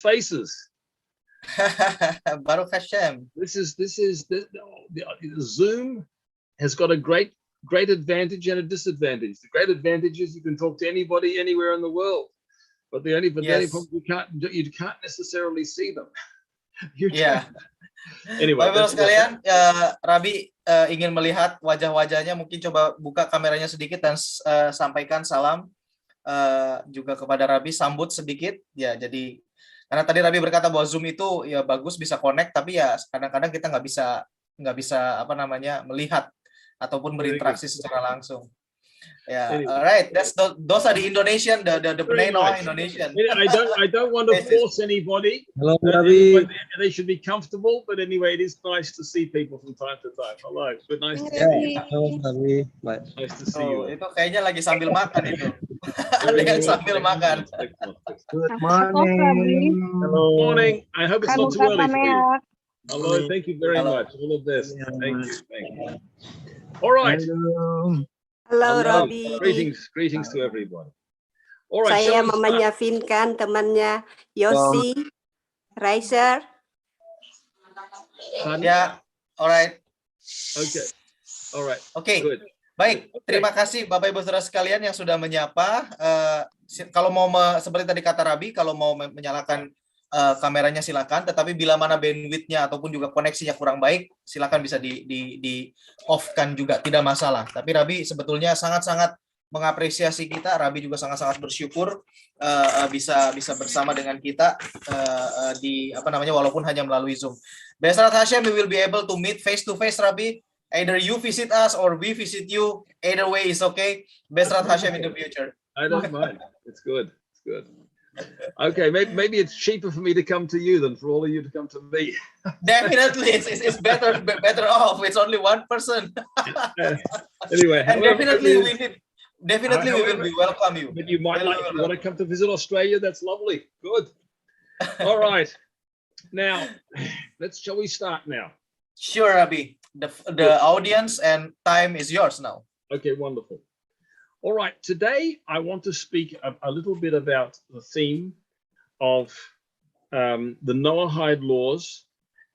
faces. Baruch Hashem. The Zoom has got a great advantage and a disadvantage. The great advantage is you can talk to anybody anywhere in the world, but the only problem you can't necessarily see them. Anyway, Bapak-Ibu sekalian, Rabi ingin melihat wajah-wajahnya, mungkin coba buka kameranya sedikit dan sampaikan salam juga kepada Rabi, sambut sedikit ya. Jadi karena tadi Rabi berkata bahwa Zoom itu ya bagus bisa connect, tapi ya kadang-kadang kita nggak bisa melihat ataupun berinteraksi secara langsung. Yeah, alright. Those are the Indonesian, the Noah Indonesian. I don't want to force anybody. Hello, Rabi. They should be comfortable, but anyway, it is nice to see people from time to time. Hello, good, nice to see you. Hello, Rabi. Nice to see you. Itu kayaknya lagi sambil makan itu. Ada yang sambil makan. Good morning. Hello. Morning. I hope it's not too early for you. Hello. Thank you very much. All of this. Thank you. All right. Halo Robi. Greetings to everyone. All right. Saya mamanya Vinkan, temannya Yosi, Riser. Ya, alright. Okay. Alright. Oke. Good. Baik, terima kasih Bapak Ibu Saudara sekalian yang sudah menyapa. Kalau mau seperti tadi kata Rabi, kalau mau menyalakan kameranya silakan, tetapi bila mana bandwidth-nya ataupun juga koneksinya kurang baik, silakan bisa di off-kan juga, tidak masalah. Tapi Rabi sebetulnya sangat-sangat mengapresiasi kita. Rabi juga sangat-sangat bersyukur bisa bersama dengan kita walaupun hanya melalui Zoom. Besrat Hashem, we will be able to meet face to face, Rabi. Either you visit us or we visit you. Either way is okay. Besrat Hashem in the future. I don't mind. It's good. It's good. Okay, maybe it's cheaper for me to come to you than for all of you to come to me. Definitely, it's better off. It's only one person. Anyway, and definitely we will be welcome you. But you might want to come to visit Australia. That's lovely. Good. All right. Now, shall we start now? Sure, Rabbi. The audience and time is yours now. Okay, wonderful. All right, today I want to speak a little bit about the theme of the Noahide laws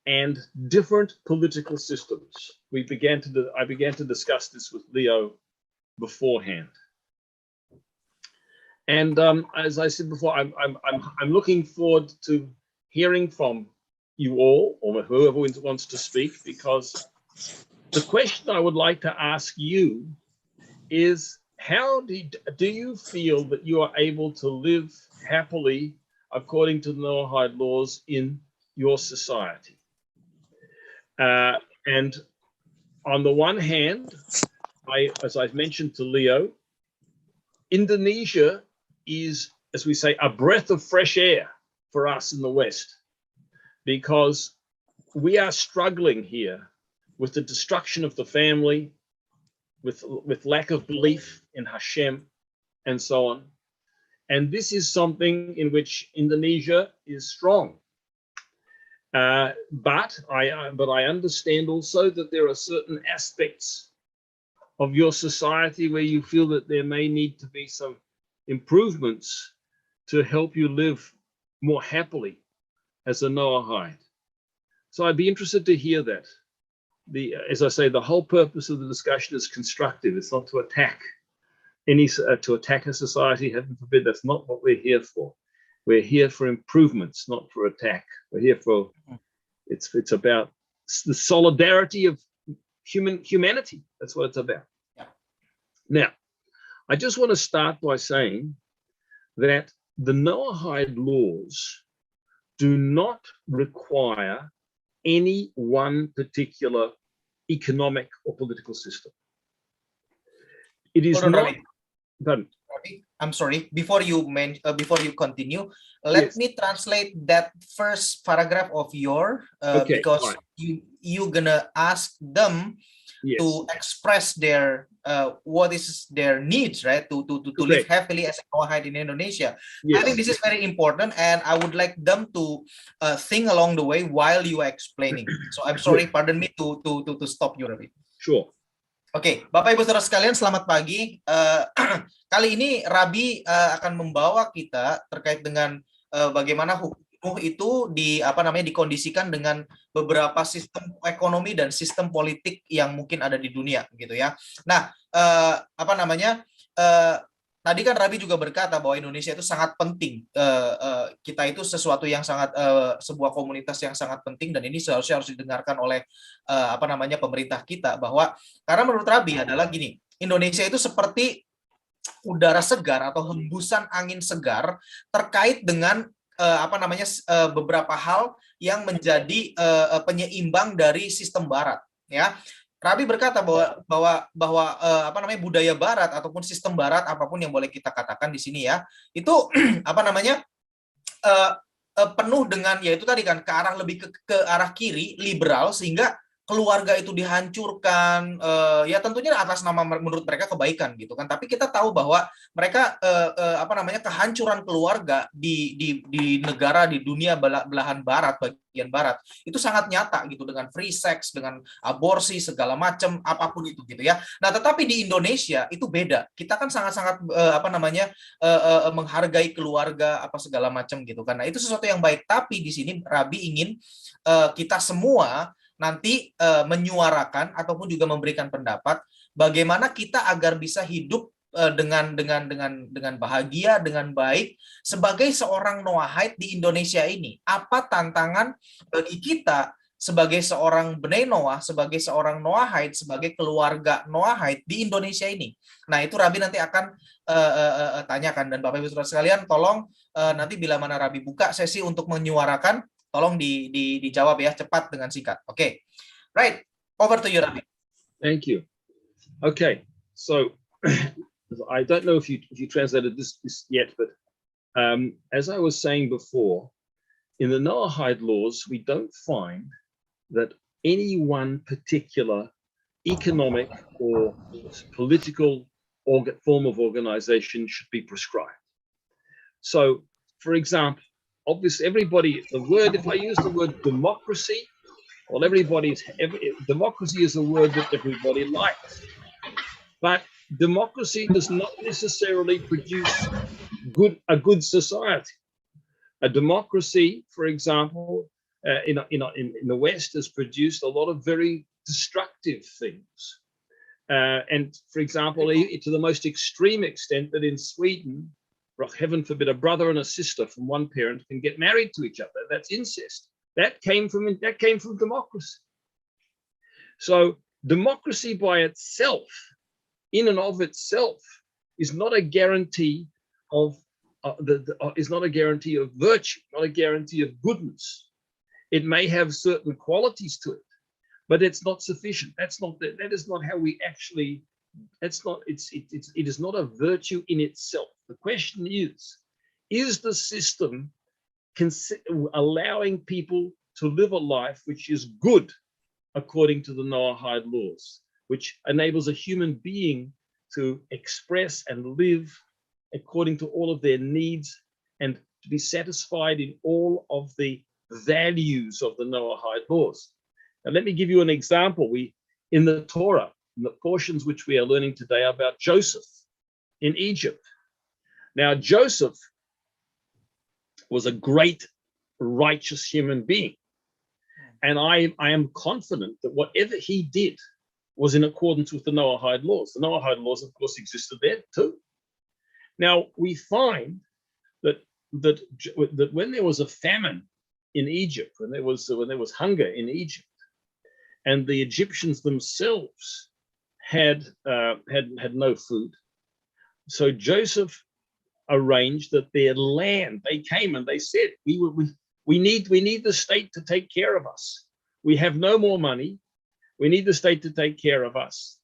and different political systems. I began to discuss this with Leo beforehand, and as I said before, I'm looking forward to hearing from you all or whoever wants to speak, because the question I would like to ask you is, how do you feel that you are able to live happily according to the Noahide laws in your society? And on the one hand, as I've mentioned to Leo, Indonesia is, as we say, a breath of fresh air for us in the West, because we are struggling here with the destruction of the family, with lack of belief in Hashem, and so on. And this is something in which Indonesia is strong. But I understand also that there are certain aspects of your society where you feel that there may need to be some improvements to help you live more happily as a Noahide. So I'd be interested to hear that. As I say, the whole purpose of the discussion is constructive. It's not to attack a society. Heaven forbid. That's not what we're here for. We're here for improvements, not for attack. We're here for it's about the solidarity of humanity. That's what it's about. Yeah. Now, I just want to start by saying that the Noahide laws do not require any one particular economic or political system. It is not. Rabi, I'm sorry. Before you continue, let me translate that first paragraph of your because you gonna ask them to express their what is their needs, right? To live happily as a Noahide in Indonesia. I think this is very important, and I would like them to think along the way while you are explaining. So I'm sorry, pardon me to stop you, Rabi. Sure. Oke, Bapak Ibu Saudara sekalian, selamat pagi. Kali ini Rabi akan membawa kita terkait dengan bagaimana penuh itu dikondisikan dengan beberapa sistem ekonomi dan sistem politik yang mungkin ada di dunia gitu ya. Nah, tadi kan Rabi juga berkata bahwa Indonesia itu sangat penting. Kita itu sesuatu yang sangat sebuah komunitas yang sangat penting, dan ini seharusnya harus didengarkan oleh pemerintah kita, bahwa karena menurut Rabi adalah gini, Indonesia itu seperti udara segar atau hembusan angin segar terkait dengan beberapa hal yang menjadi penyeimbang dari sistem Barat, ya. Rabi berkata bahwa budaya Barat ataupun sistem Barat, apapun yang boleh kita katakan di sini ya, itu penuh dengan, yaitu tadi kan, ke arah lebih ke arah kiri, liberal, sehingga keluarga itu dihancurkan, ya tentunya atas nama menurut mereka kebaikan gitu kan, tapi kita tahu bahwa mereka kehancuran keluarga di negara, di dunia belahan barat, bagian barat, itu sangat nyata gitu, dengan free sex, dengan aborsi segala macam, apapun itu gitu ya. Nah, tetapi di Indonesia itu beda, kita kan sangat-sangat menghargai keluarga apa segala macam gitu kan. Nah, itu sesuatu yang baik, tapi di sini Rabi ingin kita semua nanti menyuarakan ataupun juga memberikan pendapat bagaimana kita agar bisa hidup dengan bahagia, dengan baik sebagai seorang Noahide di Indonesia ini. Apa tantangan bagi kita sebagai seorang Bnei Noah, sebagai seorang Noahide, sebagai keluarga Noahide di Indonesia ini? Nah, itu Rabi nanti akan tanyakan, dan Bapak Ibu Saudara sekalian, tolong nanti bila mana Rabi buka sesi untuk menyuarakan, tolong dijawab ya, cepat dengan singkat. Okay, right, over to you, Rabi. Thank you. Okay, so I don't know if you translated this yet, but as I was saying before, in the Noahide laws, we don't find that any one particular economic or political form of organization should be prescribed. So, for example, obviously everybody, if I use the word democracy, well, democracy is a word that everybody likes, but democracy does not necessarily produce a good society. A democracy, for example, in the West, has produced a lot of very destructive things. And for example, to the most extreme extent that in Sweden, heaven forbid, a brother and a sister from one parent can get married to each other. That's incest. That came from democracy. So democracy by itself, in and of itself, is not a guarantee of virtue, not a guarantee of goodness. It may have certain qualities to it, but it's not sufficient. That is not how we actually. It is not a virtue in itself. The question is the system allowing people to live a life which is good according to the Noahide laws, which enables a human being to express and live according to all of their needs and to be satisfied in all of the values of the Noahide laws. Now, let me give you an example. In the Torah, in the portions which we are learning today, about Joseph in Egypt. Now, Joseph was a great, righteous human being. And I am confident that whatever he did was in accordance with the Noahide laws. The Noahide laws, of course, existed there too. Now, we find that when there was a famine in Egypt, when there was hunger in Egypt, and the Egyptians themselves had no food, so Joseph arranged that their land, they came and they said, we need the state to take care of us. We have no more money. We need the state to take care of us.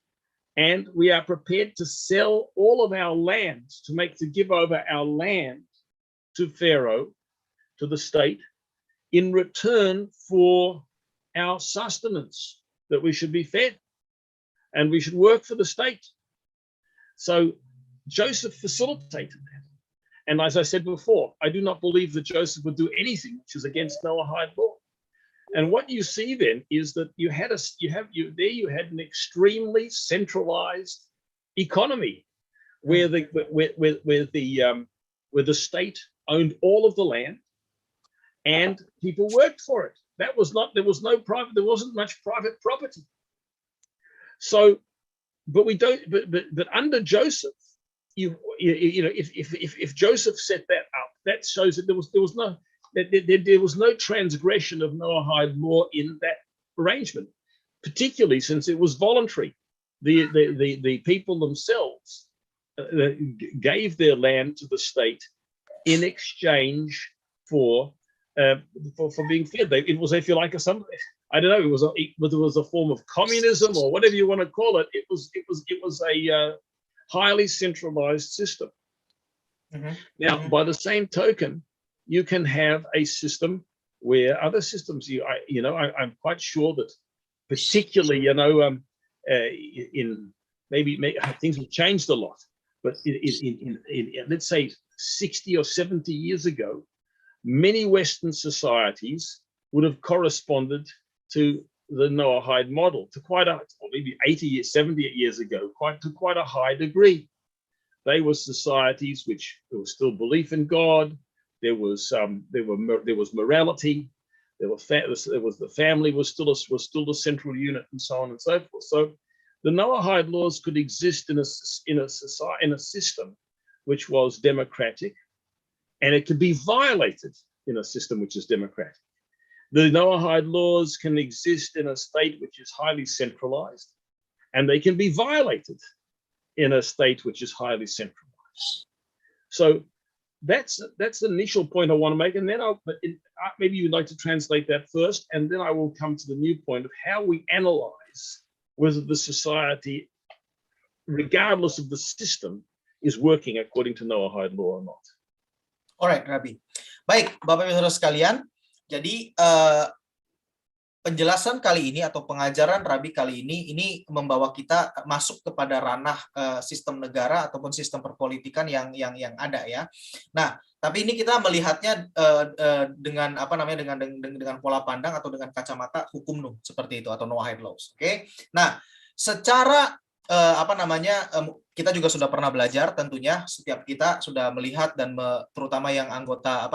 And we are prepared to sell all of our land, to give over our land to Pharaoh, to the state, in return for our sustenance, that we should be fed and we should work for the state. So Joseph facilitated that. And as I said before, I do not believe that Joseph would do anything which is against Noahide law. And what you see then is that you had an extremely centralized economy, where the state owned all of the land, and people worked for it. There wasn't much private property. So, but under Joseph, if Joseph set that up, that shows that there was no transgression of Noahide law in that arrangement, particularly since it was voluntary. The people themselves gave their land to the state in exchange for being fed. It was, if you like, I don't know. It was a form of communism or whatever you want to call it. It was a highly centralized system. Mm-hmm. Now, by the same token, you can have a system where other systems. I'm quite sure that, particularly, in maybe things have changed a lot, but in let's say 60 or 70 years ago, many Western societies would have corresponded to the Noahide model maybe 80 years, 70 years ago, to quite a high degree. They were societies which there was still belief in God. There was morality. The family was still the central unit, and so on and so forth. So the Noahide laws could exist in a system which was democratic, and it could be violated in a system which is democratic. The Noahide laws can exist in a state which is highly centralized, and they can be violated in a state which is highly centralized. So that's the initial point I want to make, and then maybe you'd like to translate that first, and then I will come to the new point of how we analyze whether the society, regardless of the system, is working according to Noahide law or not. Alright, Rabbi. Baik, Bapak Ibu Saudara sekalian. Jadi penjelasan kali ini atau pengajaran Rabbi kali ini membawa kita masuk kepada ranah sistem negara ataupun sistem perpolitikan yang ada ya. Nah, tapi ini kita melihatnya dengan dengan pola pandang atau dengan kacamata hukum Nuh seperti itu atau Noahide laws. Oke. Nah, secara kita juga sudah pernah belajar, tentunya setiap kita sudah melihat dan terutama yang anggota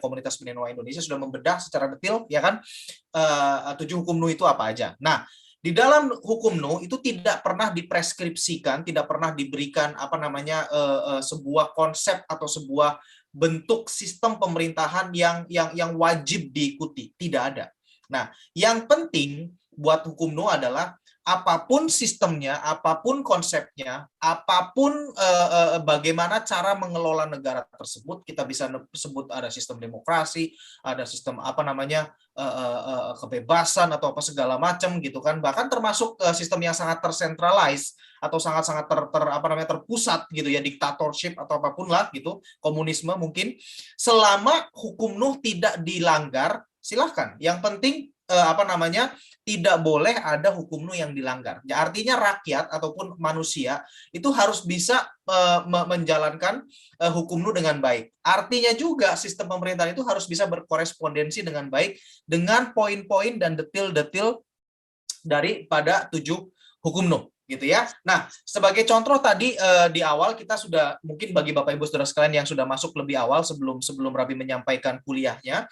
komunitas Bani Noah Indonesia sudah membedah secara detail ya kan 7 hukum Nuh itu apa aja. Nah, di dalam hukum Nuh itu tidak pernah dipreskripsikan, tidak pernah diberikan sebuah konsep atau sebuah bentuk sistem pemerintahan yang wajib diikuti, tidak ada. Nah, yang penting buat hukum Nuh adalah apapun sistemnya, apapun konsepnya, apapun bagaimana cara mengelola negara tersebut, kita bisa sebut ada sistem demokrasi, ada sistem kebebasan atau apa segala macam gitu kan, bahkan termasuk sistem yang sangat tersentralize atau sangat-sangat terpusat gitu ya, dictatorship atau apapun lah gitu, komunisme mungkin, selama hukum Nuh tidak dilanggar, silahkan. Yang penting tidak boleh ada hukum Nuh yang dilanggar. Ya, artinya rakyat ataupun manusia itu harus bisa menjalankan hukum Nuh dengan baik. Artinya juga sistem pemerintahan itu harus bisa berkorespondensi dengan baik dengan poin-poin dan detail-detail daripada 7 hukum Nuh. Gitu ya. Nah, sebagai contoh tadi di awal kita sudah, mungkin bagi Bapak Ibu Saudara sekalian yang sudah masuk lebih awal sebelum Rabbi menyampaikan kuliahnya,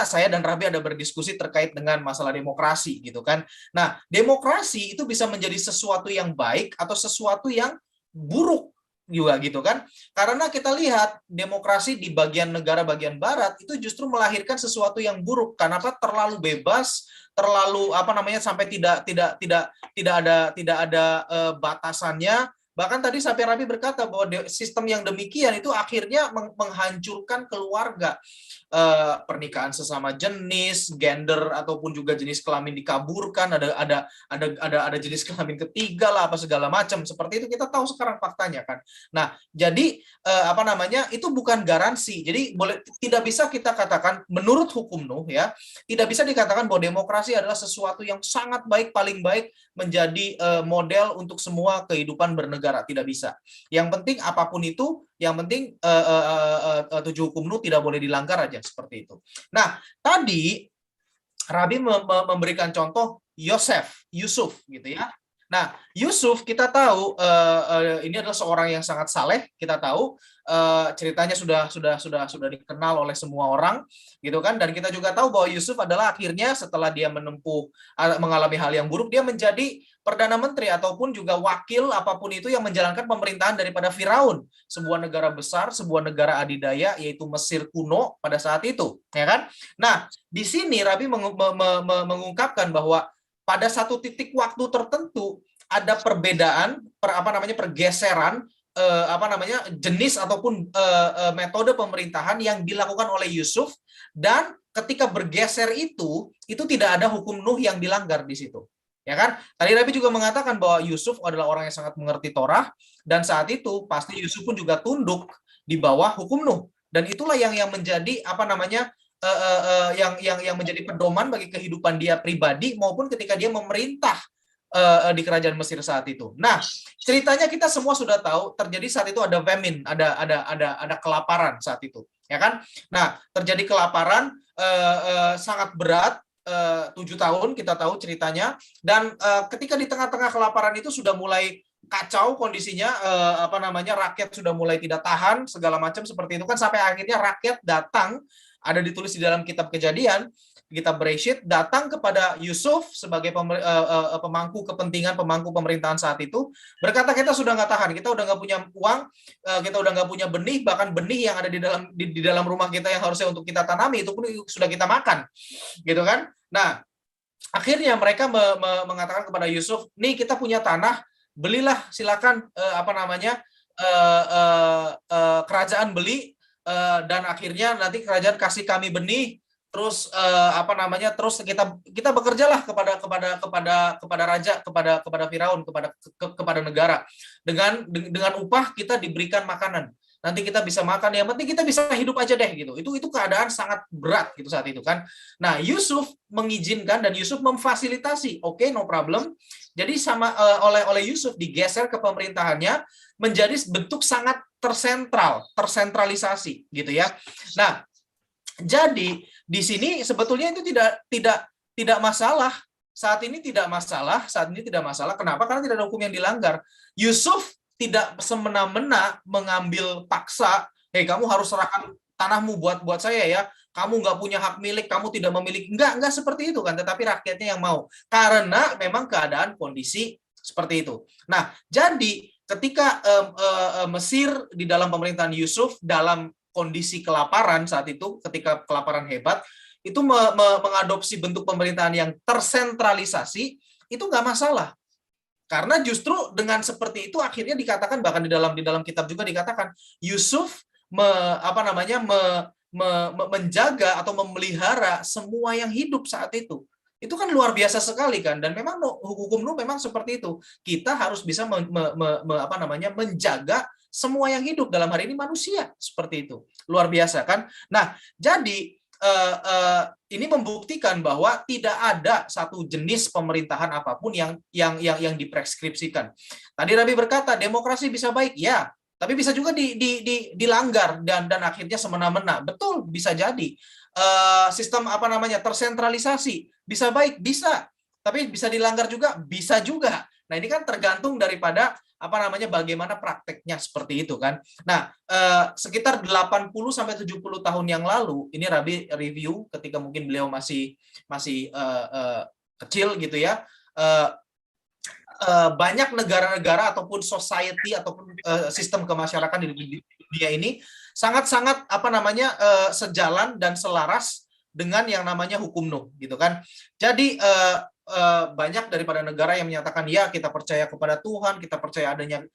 saya dan Rabbi ada berdiskusi terkait dengan masalah demokrasi gitu kan. Nah, demokrasi itu bisa menjadi sesuatu yang baik atau sesuatu yang buruk juga gitu kan. Karena kita lihat demokrasi di bagian negara bagian barat itu justru melahirkan sesuatu yang buruk. Kenapa? Terlalu bebas, terlalu sampai tidak ada batasannya. Bahkan tadi sampai Rabbi berkata bahwa sistem yang demikian itu akhirnya menghancurkan keluarga. Pernikahan sesama jenis, gender ataupun juga jenis kelamin dikaburkan, ada jenis kelamin ketiga lah apa segala macam. Seperti itu kita tahu sekarang faktanya kan. Nah, jadi itu bukan garansi. Jadi tidak bisa kita katakan menurut hukum Nuh ya, tidak bisa dikatakan bahwa demokrasi adalah sesuatu yang sangat baik, paling baik menjadi model untuk semua kehidupan bernegara, tidak bisa. Yang penting apapun itu, yang penting 7 hukum Nuh tidak boleh dilanggar aja, seperti itu. Nah, tadi Rabbi memberikan contoh Yusuf gitu ya. Nah, Yusuf kita tahu ini adalah seorang yang sangat saleh. Kita tahu ceritanya sudah dikenal oleh semua orang, gitu kan? Dan kita juga tahu bahwa Yusuf adalah akhirnya setelah dia mengalami hal yang buruk, dia menjadi perdana menteri ataupun juga wakil apapun itu yang menjalankan pemerintahan daripada Firaun, sebuah negara besar, sebuah negara adidaya yaitu Mesir kuno pada saat itu, ya kan? Nah, di sini Rabi mengungkapkan bahwa pada satu titik waktu tertentu ada perbedaan, pergeseran jenis ataupun metode pemerintahan yang dilakukan oleh Yusuf, dan ketika bergeser itu tidak ada hukum Nuh yang dilanggar di situ. Ya kan? Tadi Rabi juga mengatakan bahwa Yusuf adalah orang yang sangat mengerti Torah, dan saat itu pasti Yusuf pun juga tunduk di bawah hukum Nuh, dan itulah yang menjadi yang menjadi pedoman bagi kehidupan dia pribadi maupun ketika dia memerintah di kerajaan Mesir saat itu. Nah, ceritanya kita semua sudah tahu terjadi saat itu ada famine, ada kelaparan saat itu, ya kan? Nah, terjadi kelaparan sangat berat. 7 tahun kita tahu ceritanya, dan ketika di tengah-tengah kelaparan itu sudah mulai kacau kondisinya, rakyat sudah mulai tidak tahan segala macam seperti itu kan, sampai akhirnya rakyat datang, ada ditulis di dalam kitab Kejadian, kitab Bereshit, datang kepada Yusuf sebagai pemangku kepentingan, pemangku pemerintahan saat itu, berkata kita sudah nggak tahan, kita udah nggak punya uang, kita udah nggak punya benih, bahkan benih yang ada di dalam rumah kita yang harusnya untuk kita tanami itu pun sudah kita makan, gitu kan? Nah, akhirnya mereka mengatakan kepada Yusuf, nih kita punya tanah, belilah silakan kerajaan beli, dan akhirnya nanti kerajaan kasih kami benih, terus terus kita bekerjalah kepada raja, kepada Firaun, kepada negara, dengan upah kita diberikan makanan. Nanti kita bisa makan, yang penting kita bisa hidup aja deh gitu. Itu keadaan sangat berat gitu saat itu kan. Nah, Yusuf mengizinkan dan Yusuf memfasilitasi. Oke, no problem. Jadi oleh Yusuf digeser ke pemerintahannya menjadi bentuk sangat tersentralisasi gitu ya. Nah, jadi di sini sebetulnya itu tidak masalah. Saat ini tidak masalah. Kenapa? Karena tidak ada hukum yang dilanggar. Yusuf tidak semena-mena mengambil paksa, kamu harus serahkan tanahmu buat saya ya, kamu nggak punya hak milik, kamu tidak memiliki, nggak seperti itu kan, tetapi rakyatnya yang mau, karena memang keadaan kondisi seperti itu. Nah, jadi ketika Mesir di dalam pemerintahan Yusuf dalam kondisi kelaparan saat itu, ketika kelaparan hebat, itu mengadopsi bentuk pemerintahan yang tersentralisasi, itu nggak masalah. Karena justru dengan seperti itu akhirnya dikatakan, bahkan di dalam kitab juga dikatakan Yusuf menjaga atau memelihara semua yang hidup saat itu. Itu kan luar biasa sekali kan, dan memang hukum Nuh memang seperti itu. Kita harus bisa menjaga semua yang hidup, dalam hari ini manusia, seperti itu. Luar biasa kan? Nah, jadi ini membuktikan bahwa tidak ada satu jenis pemerintahan apapun yang dipreskripsikan. Tadi Rabi berkata demokrasi bisa baik, ya, tapi bisa juga dilanggar dan akhirnya semena-mena. Betul, bisa jadi. Sistem tersentralisasi bisa baik, bisa, tapi bisa dilanggar juga, bisa juga. Nah, ini kan tergantung daripada bagaimana prakteknya seperti itu kan. Nah, sekitar 80 sampai 70 tahun yang lalu, ini Rabi review ketika mungkin beliau masih kecil gitu ya. Banyak negara-negara ataupun society ataupun sistem kemasyarakatan di dunia ini sangat-sangat sejalan dan selaras dengan yang namanya hukum Nuh gitu kan. Jadi banyak daripada negara yang menyatakan ya kita percaya kepada Tuhan, kita percaya adanya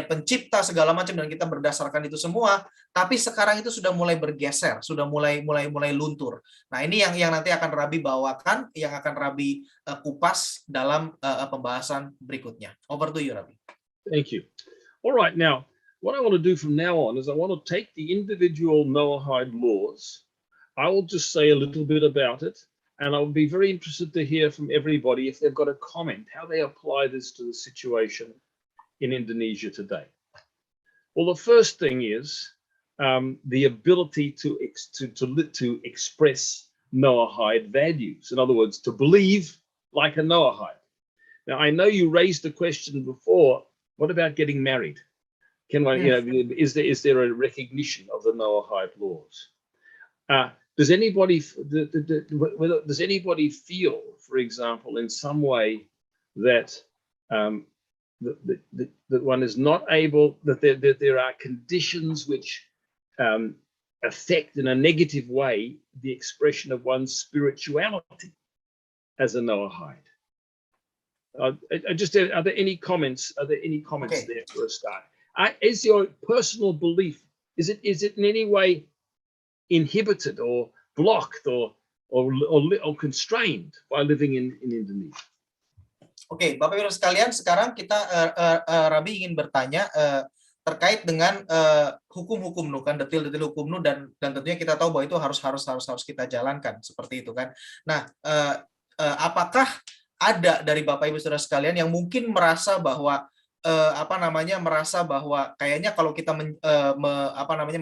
pencipta segala macam, dan kita berdasarkan itu semua. Tapi sekarang itu sudah mulai bergeser, sudah mulai luntur. Nah, ini yang nanti akan Rabi bawakan, yang akan Rabi kupas dalam pembahasan berikutnya. Over to you, Rabi. Thank you. All right, now what I want to do from now on is I want to take the individual Noahide laws. I will just say a little bit about it, and I would be very interested to hear from everybody if they've got a comment, how they apply this to the situation in Indonesia today. Well, the first thing is the ability to express Noahide values. In other words, to believe like a Noahide. Now, I know you raised the question before, what about getting married? Can one, is there a recognition of the Noahide laws? Does anybody feel, for example, in some way that that one is not able, that there are conditions which affect in a negative way the expression of one's spirituality as a Noahide? Are there any comments? Are there any comments there for a start? Is your personal belief, is it in any way inhibited or blocked or constrained by living in Indonesia? Oke, Bapak Ibu sekalian, sekarang kita Rabi ingin bertanya terkait dengan hukum-hukum nu kan, detil-detil hukum nu, dan tentunya kita tahu bahwa itu harus kita jalankan seperti itu kan. Nah, apakah ada dari Bapak Ibu Saudara sekalian yang mungkin merasa bahwa merasa bahwa kayaknya kalau kita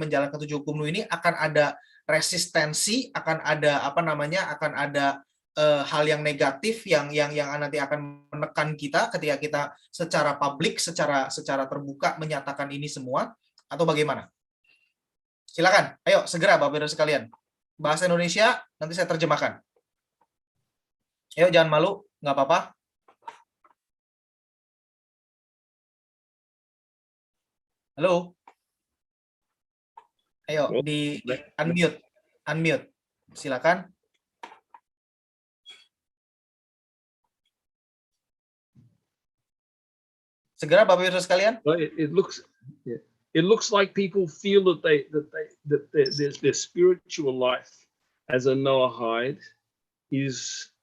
menjalankan 7 hukum nu ini akan ada resistensi, akan ada hal yang negatif yang nanti akan menekan kita ketika kita secara publik, secara terbuka menyatakan ini semua, atau bagaimana? Silakan, ayo segera Bapak Ibu sekalian. Bahasa Indonesia nanti saya terjemahkan. Ayo jangan malu, nggak apa-apa. Halo. Ayo di unmute. Silakan. Segera Bapak Ibu sekalian. It looks like people feel that their spiritual life as a Noahide is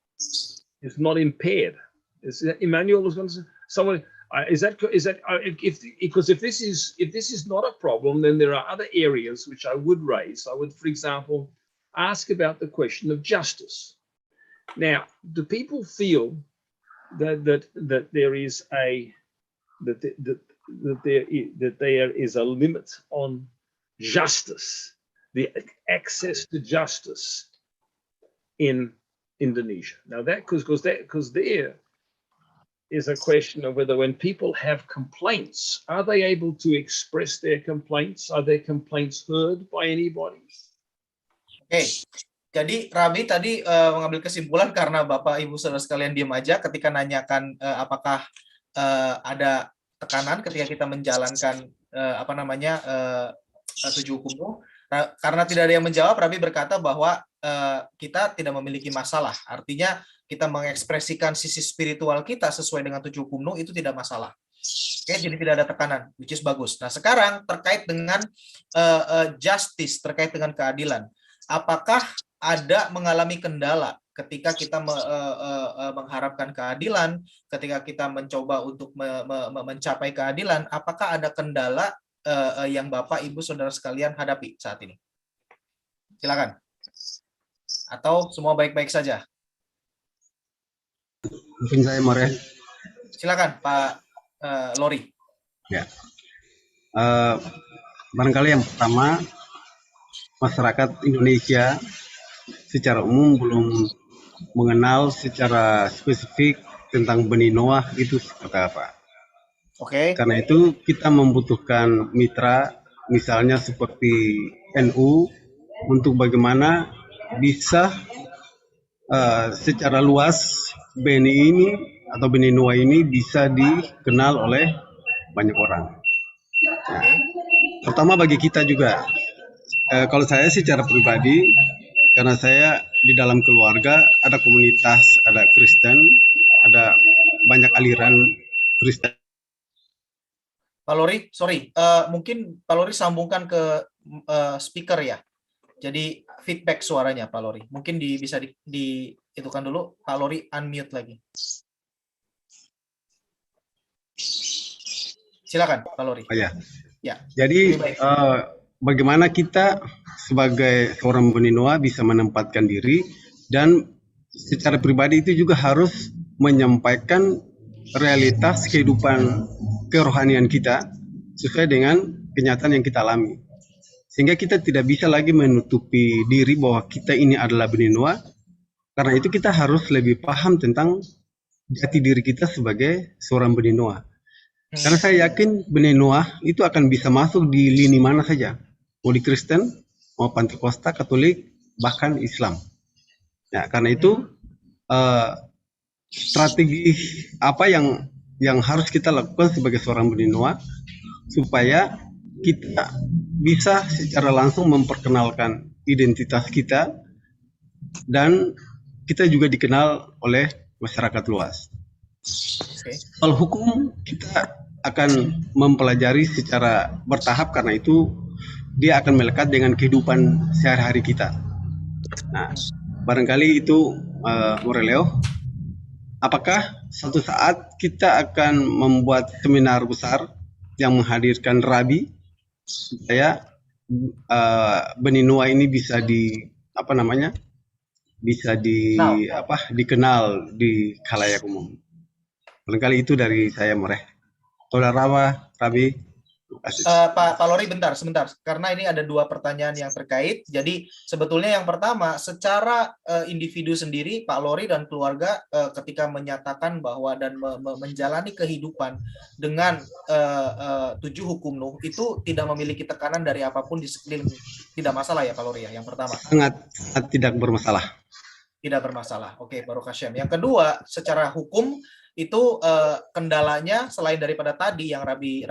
not impaired. Is that Emmanuel was going to say? Someone because if this is not a problem, then there are other areas which I would raise. I would, for example, ask about the question of justice. Now, do people feel that there is there is a limit on justice, the access to justice in Indonesia? Now that because there is a question of whether when people have complaints, are they able to express their complaints? Are their complaints heard by anybody? Oke, jadi Rabi tadi mengambil kesimpulan karena Bapak Ibu Saudara sekalian diam aja ketika nanyakan apakah ada tekanan ketika kita menjalankan 7 hukum. Karena tidak ada yang menjawab, Rabi berkata bahwa kita tidak memiliki masalah. Artinya kita mengekspresikan sisi spiritual kita sesuai dengan 7 hukum nu itu tidak masalah. Oke, jadi tidak ada tekanan, which is bagus. Nah, sekarang terkait dengan justice, terkait dengan keadilan. Apakah ada mengalami kendala ketika kita mengharapkan keadilan, ketika kita mencoba untuk mencapai keadilan, apakah ada kendala yang Bapak Ibu Saudara sekalian hadapi saat ini? Silakan. Atau semua baik-baik saja? Mungkin saya mau ya. Silakan Pak Lori. Ya. Barangkali yang pertama, masyarakat Indonesia secara umum belum mengenal secara spesifik tentang benih Noah itu seperti apa. Oke. Karena itu kita membutuhkan mitra, misalnya seperti NU, untuk bagaimana bisa secara luas benih ini atau benih Noah ini bisa dikenal oleh banyak orang. Nah, terutama bagi kita juga. Kalau saya secara pribadi, karena saya di dalam keluarga ada komunitas, ada Kristen, ada banyak aliran Kristen. Pak Lori, sorry, mungkin Pak Lori sambungkan ke speaker ya. Jadi feedback suaranya Pak Lori. Mungkin bisa diitukan dulu. Pak Lori unmute lagi. Silakan Pak Lori. Oh, ya. Ya. Jadi bagaimana kita sebagai seorang benih Noah bisa menempatkan diri, dan secara pribadi itu juga harus menyampaikan realitas kehidupan kerohanian kita sesuai dengan kenyataan yang kita alami. Sehingga kita tidak bisa lagi menutupi diri bahwa kita ini adalah benih Noah. Karena itu kita harus lebih paham tentang jati diri kita sebagai seorang Bani Noah. Karena saya yakin Bani Noah itu akan bisa masuk di lini mana saja, mau di Kristen, mau Pentakosta, Katolik, bahkan Islam. Ya, karena itu strategi apa yang harus kita lakukan sebagai seorang Bani Noah supaya kita bisa secara langsung memperkenalkan identitas kita dan kita juga dikenal oleh masyarakat luas. Soal hukum kita akan mempelajari secara bertahap karena itu dia akan melekat dengan kehidupan sehari-hari kita. Nah, barangkali itu Moreleo, apakah suatu saat kita akan membuat seminar besar yang menghadirkan Rabi supaya Bani Noah ini bisa dikenal di khalayak umum. Barangkali itu dari saya, Moreh. Saudara Rabi. Pak Lori, sebentar, karena ini ada dua pertanyaan yang terkait. Jadi sebetulnya yang pertama, secara individu sendiri, Pak Lori dan keluarga ketika menyatakan bahwa dan menjalani kehidupan dengan 7 hukum Nuh itu tidak memiliki tekanan dari apapun di sekeliling, tidak masalah ya Pak Lori ya. Yang pertama. Sangat tidak bermasalah. Tidak bermasalah. Oke, Baruch Hashem. Yang kedua, secara hukum itu kendalanya selain daripada tadi yang Rabi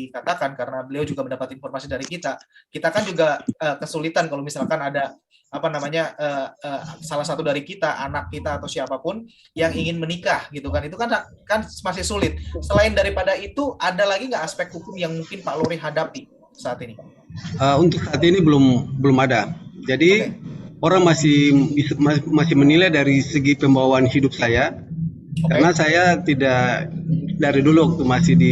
katakan, karena beliau juga mendapat informasi dari kita kan juga kesulitan kalau misalkan ada salah satu dari kita, anak kita atau siapapun yang ingin menikah gitu kan, itu kan masih sulit. Selain daripada itu, ada lagi nggak aspek hukum yang mungkin Pak Lori hadapi saat ini? Untuk saat ini belum ada. Jadi orang masih menilai dari segi pembawaan hidup saya. Karena saya tidak dari dulu waktu masih di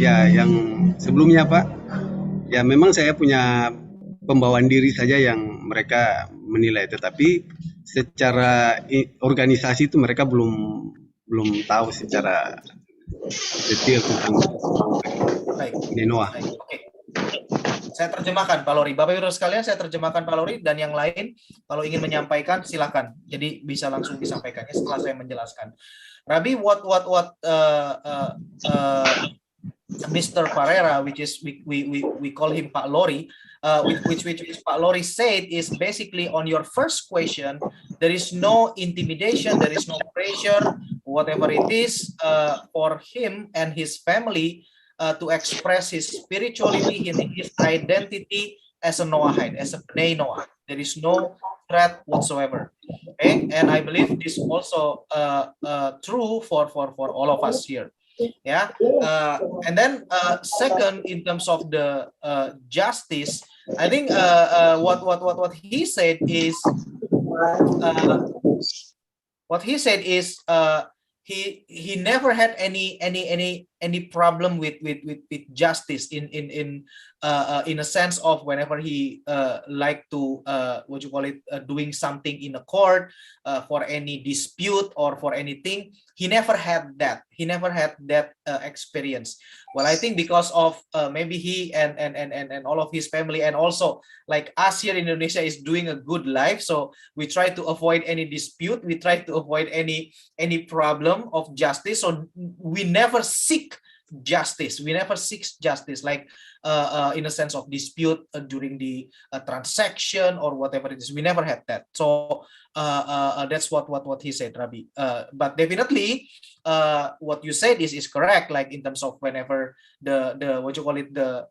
yang sebelumnya Pak, ya memang saya punya pembawaan diri saja yang mereka menilai, tetapi secara organisasi itu mereka belum tahu secara detail tentang Noah. Saya terjemahkan Pak Lori. Bapak Ibu sekalian, saya terjemahkan Pak Lori, dan yang lain kalau ingin menyampaikan silakan. Jadi bisa langsung disampaikannya setelah saya menjelaskan. Rabi, what Mr. Pereira, which is we call him Pak Lori, which Pak Lori said is basically on your first question, there is no intimidation, there is no pressure, whatever it is, for him and his family to express his spirituality and his identity as a Noahide, as a Bnei Noah. There is no threat whatsoever. Okay, and I believe this also true for all of us here. Yeah, and then second, in terms of the justice, I think what he said is he never had any problem with justice in a sense of whenever he like to doing something in a court for any dispute or for anything. He never had that experience. Well, I think because of maybe he and all of his family, and also like us here in Indonesia is doing a good life, so we try to avoid any dispute, we try to avoid any problem of justice, so we never seek justice. We never seek justice, like in a sense of dispute during the transaction or whatever it is. We never had that. So that's what he said, Rabi. But definitely, what you said is correct. Like in terms of whenever the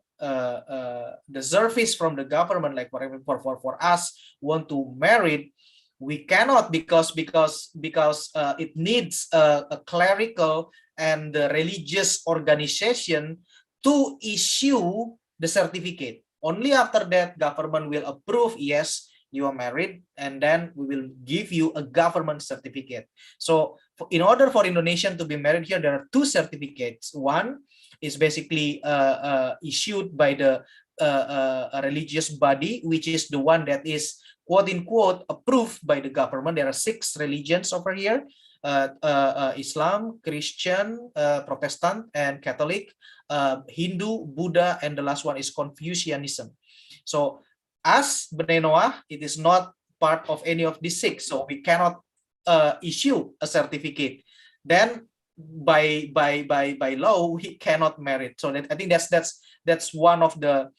service from the government, like for us want to marry, we cannot because it needs a clerical and the religious organization to issue the certificate. Only after that, government will approve, yes, you are married, and then we will give you a government certificate. So in order for Indonesian to be married here, there are 2 certificates. One is basically issued by the religious body, which is the one that is quote-unquote approved by the government. There are 6 religions over here. Islam, Christian, Protestant, and Catholic, Hindu, Buddha, and the last one is Confucianism. So as Bnei Noah, it is not part of any of these 6, so we cannot issue a certificate. then by law we cannot marry. So I think that's one of the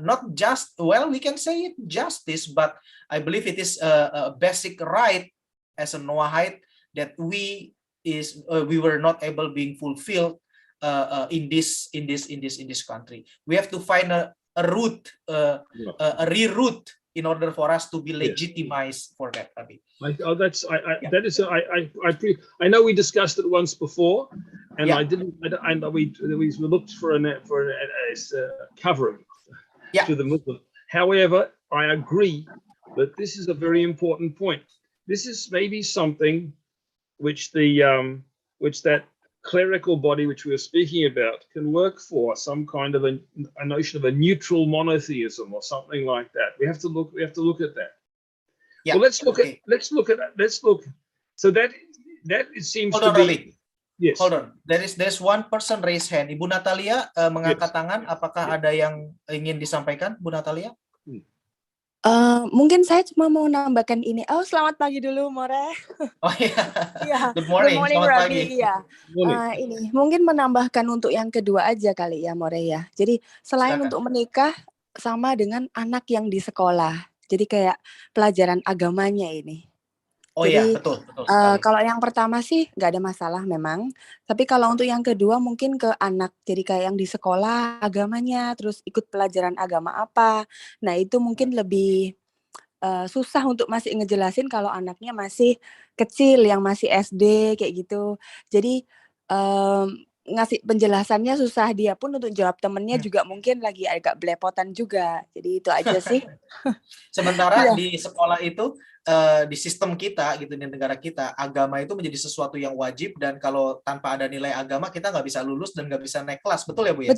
not just, well, we can say it justice, but I believe it is a basic right as a Noahide that we were not able being fulfilled in this country. We have to find a route, a reroute in order for us to be legitimized for that. I know we discussed it once before, and we looked for a covering to the Muslim. However, I agree that this is a very important point. This is maybe something which that clerical body which we were speaking about can work for, some kind of a notion of a neutral monotheism or something like that. We have to look at that. Well, let's look. So that it seems Hold to on, be. Yes. Hold on. There's one person raise hand. Ibu Natalia mengangkat tangan. Apakah ada yang ingin disampaikan, Bu Natalia? Mungkin saya cuma mau nambahkan ini. Oh, selamat pagi dulu, More. Oh iya. Yeah. Good morning. Selamat Robbie. pagi. Iya. Ini mungkin menambahkan untuk yang kedua aja kali ya, More ya. Jadi selain Silakan. untuk menikah sama dengan anak yang di sekolah. Jadi kayak pelajaran agamanya ini. Oh jadi, iya, betul. Kalau yang pertama sih nggak ada masalah memang. Tapi kalau untuk yang kedua mungkin ke anak. Jadi kayak yang di sekolah agamanya, terus ikut pelajaran agama apa. Nah itu mungkin lebih susah untuk masih ngejelasin kalau anaknya masih kecil, yang masih SD kayak gitu. Jadi ngasih penjelasannya susah, dia pun untuk jawab temennya juga mungkin lagi agak belepotan juga. Jadi itu aja sih. Sementara di sekolah itu, di sistem kita gitu, di negara kita, agama itu menjadi sesuatu yang wajib, dan kalau tanpa ada nilai agama kita nggak bisa lulus dan nggak bisa naik kelas. Betul ya, Bu ya?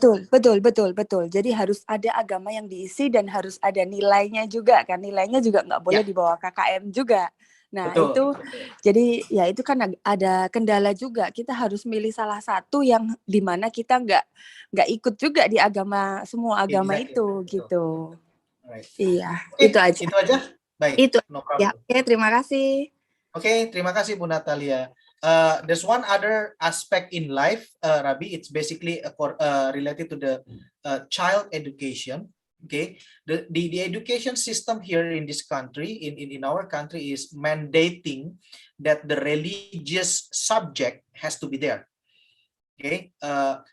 Betul. Jadi harus ada agama yang diisi dan harus ada nilainya juga kan. Nilainya juga nggak boleh dibawa KKM juga. Nah betul. Jadi ya itu kan ada kendala juga. Kita harus milih salah satu yang dimana kita nggak ikut juga di agama, semua agama itu gitu. Right. Iya, Okay, itu aja. Itu aja. Baik. Itu. No problem. Ya, oke, terima kasih. Oke, terima kasih Bu Natalia. There's one other aspect in life, Rabi. It's basically related to the child education. Okay, the education system here in this country, in our country, is mandating that the religious subject has to be there. Okay,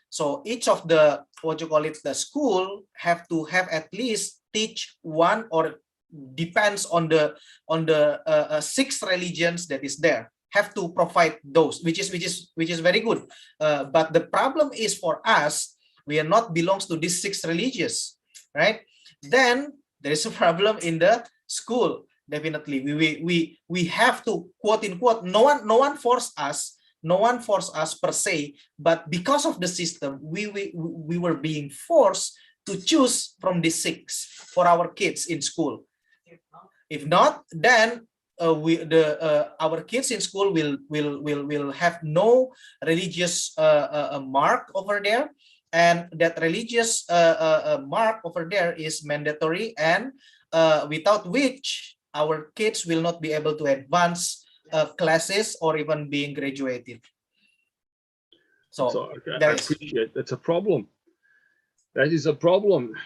so each of the the school have to have at least teach one, or depends on the 6 religions that is there, have to provide those, which is very good. But the problem is for us, we are not belongs to these 6 religions. Right, then there is a problem in the school. Definitely, we have to, quote unquote, no one force us per se, but because of the system, we were being forced to choose from the 6 for our kids in school. If not, then our kids in school will have no religious mark over there. And that religious mark over there is mandatory, and without which our kids will not be able to advance classes or even being graduated. So I appreciate that's a problem. That is a problem.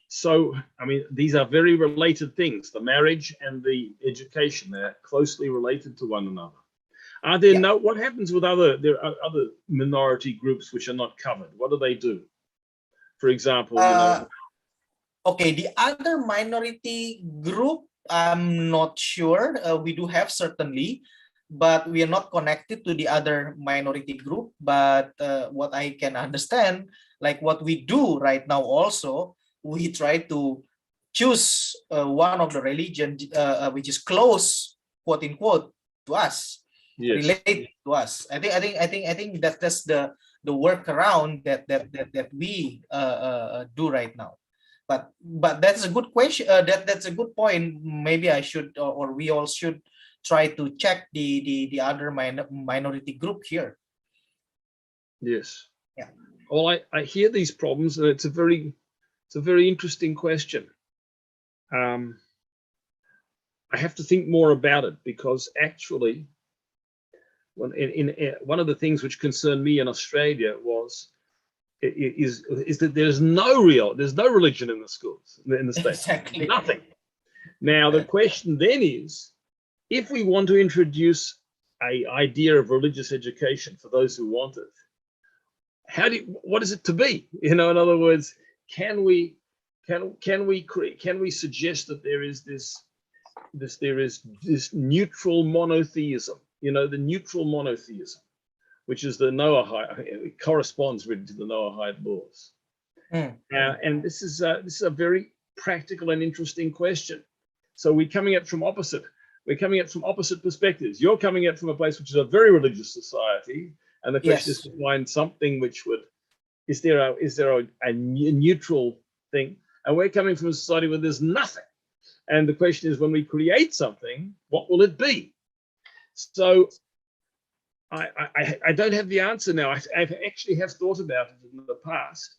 So, I mean, these are very related things. The marriage and the education, they're closely related to one another. Are there what happens with other minority groups which are not covered? What do they do? For example, okay, the other minority group, I'm not sure. We do have, certainly, but we are not connected to the other minority group. But what I can understand, like what we do right now also, we try to choose one of the religion which is close, quote unquote, to us. Yes. Relate to us. I think that's the workaround that we do right now. But that's a good question. That's a good point. Maybe I should, or we all should, try to check the other minority group here. Yes. Yeah. Well, I hear these problems, and it's a very interesting question. I have to think more about it, because actually, one of the things which concerned me in Australia is that there's no religion in the schools in the States. Exactly. Nothing. Now the question then is, if we want to introduce an idea of religious education for those who want it, what is it to be? You know, in other words, can we suggest that there is this neutral monotheism? You know, the neutral monotheism, which is the Noahide. It corresponds really to the Noahide laws. And this is a very practical and interesting question. So we're coming at from opposite perspectives. You're coming at from a place which is a very religious society, and the question is to find something which would, is there a neutral thing? And we're coming from a society where there's nothing. And the question is, when we create something, what will it be? So I don't have the answer now. I actually have thought about it in the past,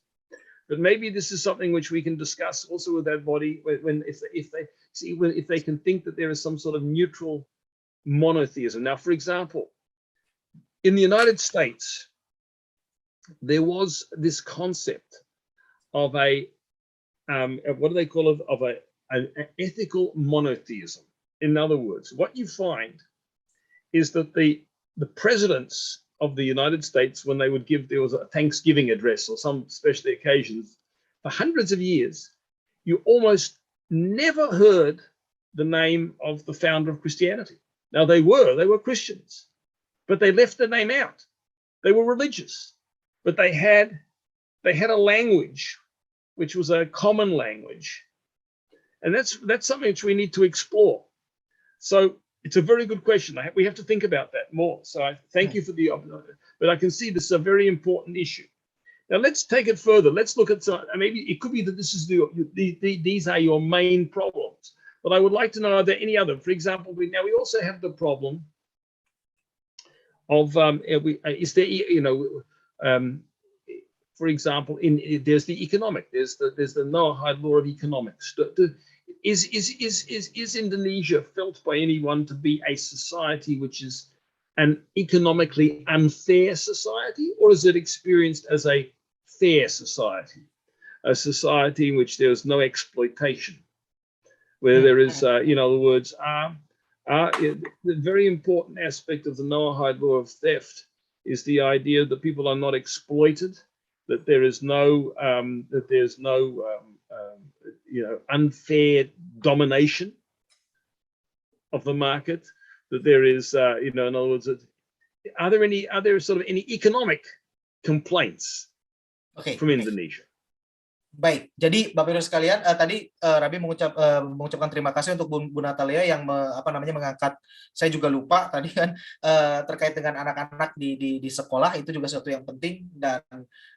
but maybe this is something which we can discuss also with that body if they can think that there is some sort of neutral monotheism. Now, for example, in the United States, there was this concept of what do they call it? Of an ethical monotheism. In other words, what you find is that the presidents of the United States, when they would there was a Thanksgiving address or some special occasions, for hundreds of years, you almost never heard the name of the founder of Christianity. Now they were Christians, but they left the name out. They were religious, but they had a language which was a common language, and that's something which we need to explore. So it's a very good question. We have to think about that more. So I thank you for the opportunity, but I can see this is a very important issue. Now let's take it further. Let's look at maybe it could be that this is these are your main problems. But I would like to know, are there any other? For example, we also have the problem of is there, you know, for example, there's the economic, there's the Noahide law of economics. Is Indonesia felt by anyone to be a society which is an economically unfair society, or is it experienced as a fair society, a society in which there is no exploitation, where there is, in other words, the very important aspect of the Noahide law of theft is the idea that people are not exploited, that there is no you know, unfair domination of the market, that there is, you know, in other words, are there sort of any economic complaints from Indonesia? Baik, jadi Bapak Ibu sekalian, tadi Rabi mengucapkan terima kasih untuk Bu Natalia yang mengangkat, saya juga lupa tadi kan, terkait dengan anak-anak di sekolah, itu juga sesuatu yang penting, dan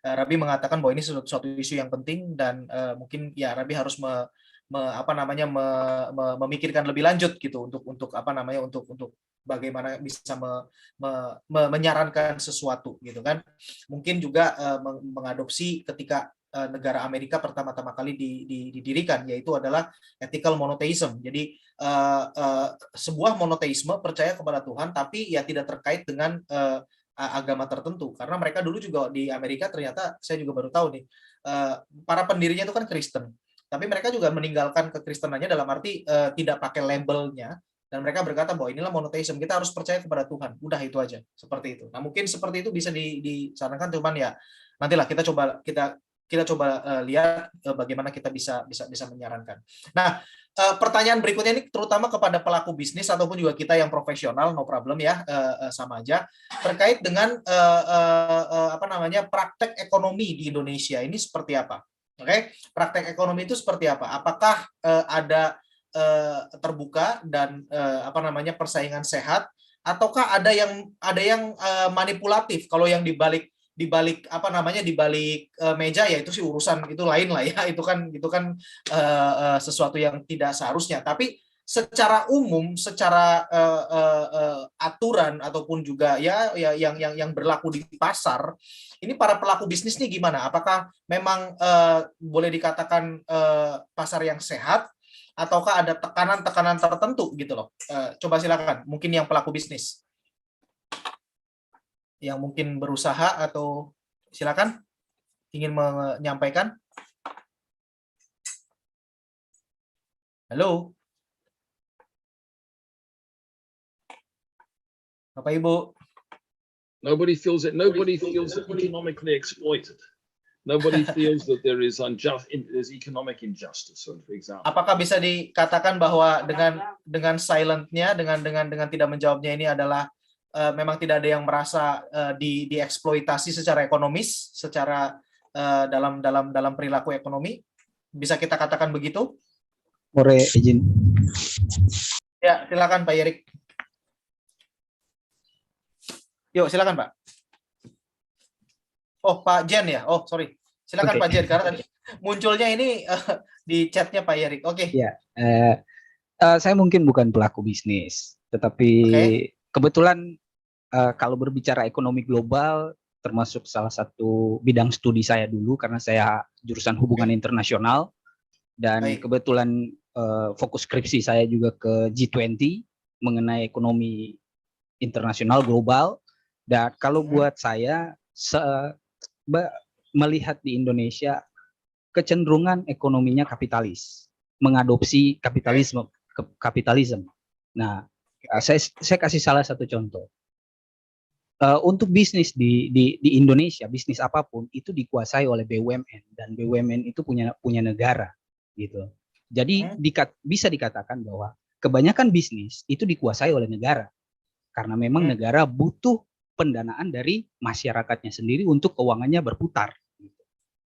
Rabi mengatakan bahwa ini suatu isu yang penting, dan mungkin ya Rabi harus memikirkan lebih lanjut gitu untuk bagaimana bisa menyarankan sesuatu gitu kan. Mungkin juga mengadopsi ketika negara Amerika pertama-tama kali didirikan, yaitu adalah ethical monotheism. Jadi sebuah monoteisme, percaya kepada Tuhan tapi ya tidak terkait dengan agama tertentu, karena mereka dulu juga di Amerika, ternyata saya juga baru tahu nih, para pendirinya itu kan Kristen, tapi mereka juga meninggalkan kekristenannya dalam arti tidak pakai labelnya, dan mereka berkata bahwa inilah monotheism, kita harus percaya kepada Tuhan, udah itu aja, seperti itu. Nah mungkin seperti itu bisa disarankan, cuman ya nantilah kita coba lihat bagaimana kita bisa menyarankan. Nah, pertanyaan berikutnya ini terutama kepada pelaku bisnis ataupun juga kita yang profesional, no problem ya, sama aja, terkait dengan praktek ekonomi di Indonesia ini seperti apa? Oke, praktek ekonomi itu seperti apa? Apakah ada terbuka dan persaingan sehat, ataukah ada yang manipulatif? Kalau yang dibalik meja ya itu sih urusan itu lain lah ya, itu kan sesuatu yang tidak seharusnya. Tapi secara umum, secara aturan ataupun juga ya yang berlaku di pasar, ini para pelaku bisnis nih gimana? Apakah memang boleh dikatakan pasar yang sehat, ataukah ada tekanan tertentu gitu loh? Coba silakan, mungkin yang pelaku bisnis. yang mungkin berusaha atau silakan ingin menyampaikan. Halo, Bapak Ibu. Nobody feels economically exploited. Nobody feels that there's economic injustice, for example. Apakah bisa dikatakan bahwa dengan silentnya, dengan tidak menjawabnya ini adalah memang tidak ada yang merasa dieksploitasi secara ekonomis, secara dalam perilaku ekonomi? Bisa kita katakan begitu? More izin. Ya, silakan Pak Yerik. Yuk, silakan Pak. Oh, Pak Jen ya? Oh, sorry. Silakan Pak Jen, karena tadi munculnya ini di chatnya Pak Yerik. Oke. Ya, saya mungkin bukan pelaku bisnis, tetapi kebetulan kalau berbicara ekonomi global, termasuk salah satu bidang studi saya dulu, karena saya jurusan hubungan internasional, dan kebetulan fokus skripsi saya juga ke G20 mengenai ekonomi internasional global. Dan kalau buat saya melihat di Indonesia kecenderungan ekonominya kapitalis, mengadopsi kapitalisme. Nah, saya kasih salah satu contoh. Untuk bisnis di Indonesia, bisnis apapun itu dikuasai oleh BUMN, dan BUMN itu punya negara, gitu. Jadi bisa dikatakan bahwa kebanyakan bisnis itu dikuasai oleh negara, karena memang negara butuh pendanaan dari masyarakatnya sendiri untuk keuangannya berputar.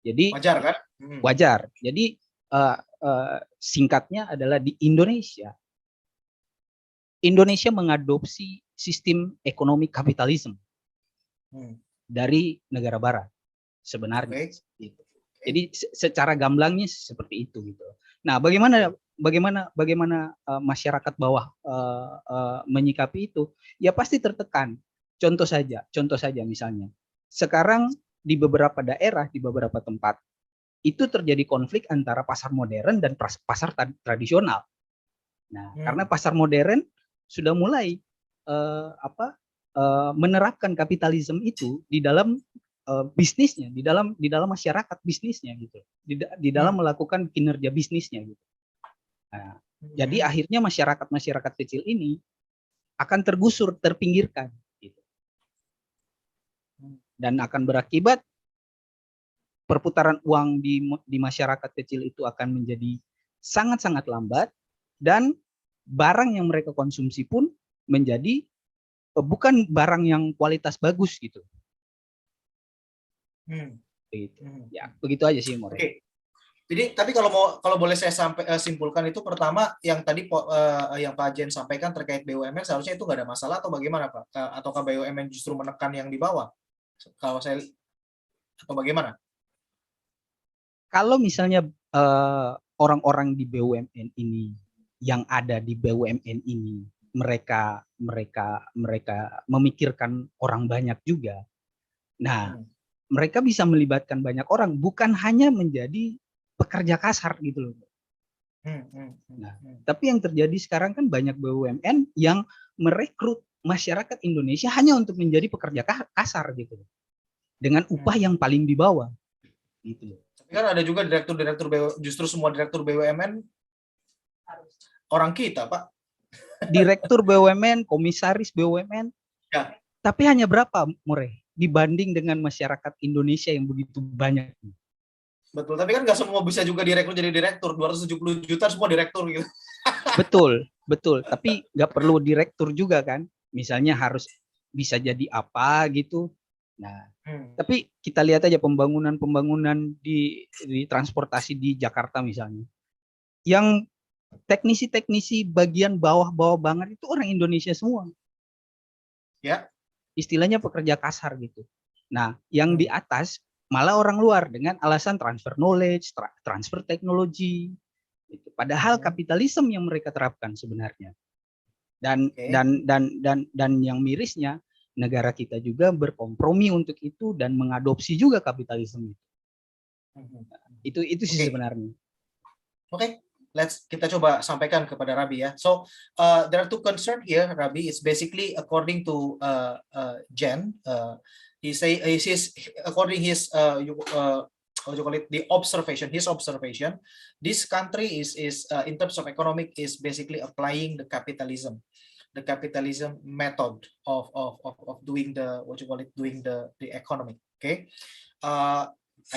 Jadi wajar kan? Wajar. Jadi singkatnya adalah di Indonesia mengadopsi sistem ekonomi kapitalisme dari negara Barat sebenarnya. Gitu. Jadi secara gamblangnya seperti itu gitu. Nah, bagaimana masyarakat bawah menyikapi itu? Ya pasti tertekan. Contoh saja misalnya. Sekarang di beberapa daerah, di beberapa tempat itu terjadi konflik antara pasar modern dan pasar tradisional. Nah, karena pasar modern sudah mulai menerapkan kapitalisme itu di dalam bisnisnya, di dalam masyarakat bisnisnya gitu, di dalam melakukan kinerja bisnisnya gitu. Nah, jadi akhirnya masyarakat kecil ini akan tergusur, terpinggirkan, gitu. Dan akan berakibat perputaran uang di masyarakat kecil itu akan menjadi sangat-sangat lambat, dan barang yang mereka konsumsi pun menjadi bukan barang yang kualitas bagus gitu. Begitu. Ya, begitu aja sih, More. Jadi, tapi kalau boleh saya simpulkan itu, pertama yang tadi yang Pak Jen sampaikan terkait BUMN, seharusnya itu nggak ada masalah atau bagaimana Pak? Ataukah BUMN justru menekan yang di bawah? Kalau saya atau bagaimana? Kalau misalnya orang-orang di BUMN ini, yang ada di BUMN ini, mereka memikirkan orang banyak juga. Nah, mereka bisa melibatkan banyak orang, bukan hanya menjadi pekerja kasar gitu loh. Nah, tapi yang terjadi sekarang kan banyak BUMN yang merekrut masyarakat Indonesia hanya untuk menjadi pekerja kasar gitu, dengan upah yang paling di bawah, gitu. Tapi kan ada juga direktur justru semua direktur BUMN orang kita, Pak. Direktur BUMN, komisaris BUMN, ya. Tapi hanya berapa, More, dibanding dengan masyarakat Indonesia yang begitu banyak? Betul, tapi kan nggak semua bisa juga direkrut jadi direktur, 270 juta semua direktur gitu. Betul, tapi nggak perlu direktur juga kan, misalnya harus bisa jadi apa gitu. Nah, tapi kita lihat aja pembangunan di transportasi di Jakarta misalnya, yang teknisi bagian bawah banget itu orang Indonesia semua. Ya. Istilahnya pekerja kasar gitu. Nah, yang di atas malah orang luar dengan alasan transfer knowledge, transfer teknologi. Gitu. Padahal kapitalisme yang mereka terapkan sebenarnya. Dan yang mirisnya, negara kita juga berkompromi untuk itu dan mengadopsi juga kapitalisme itu. Itu sih sebenarnya. Oke. kita coba sampaikan kepada Rabbi ya. So there are two concerns here, Rabbi. It's basically according to Jen. He says according his what you call it, the observation, his observation, this country is in terms of economic is basically applying the capitalism method of doing the what you call it, doing the economy. Okay, I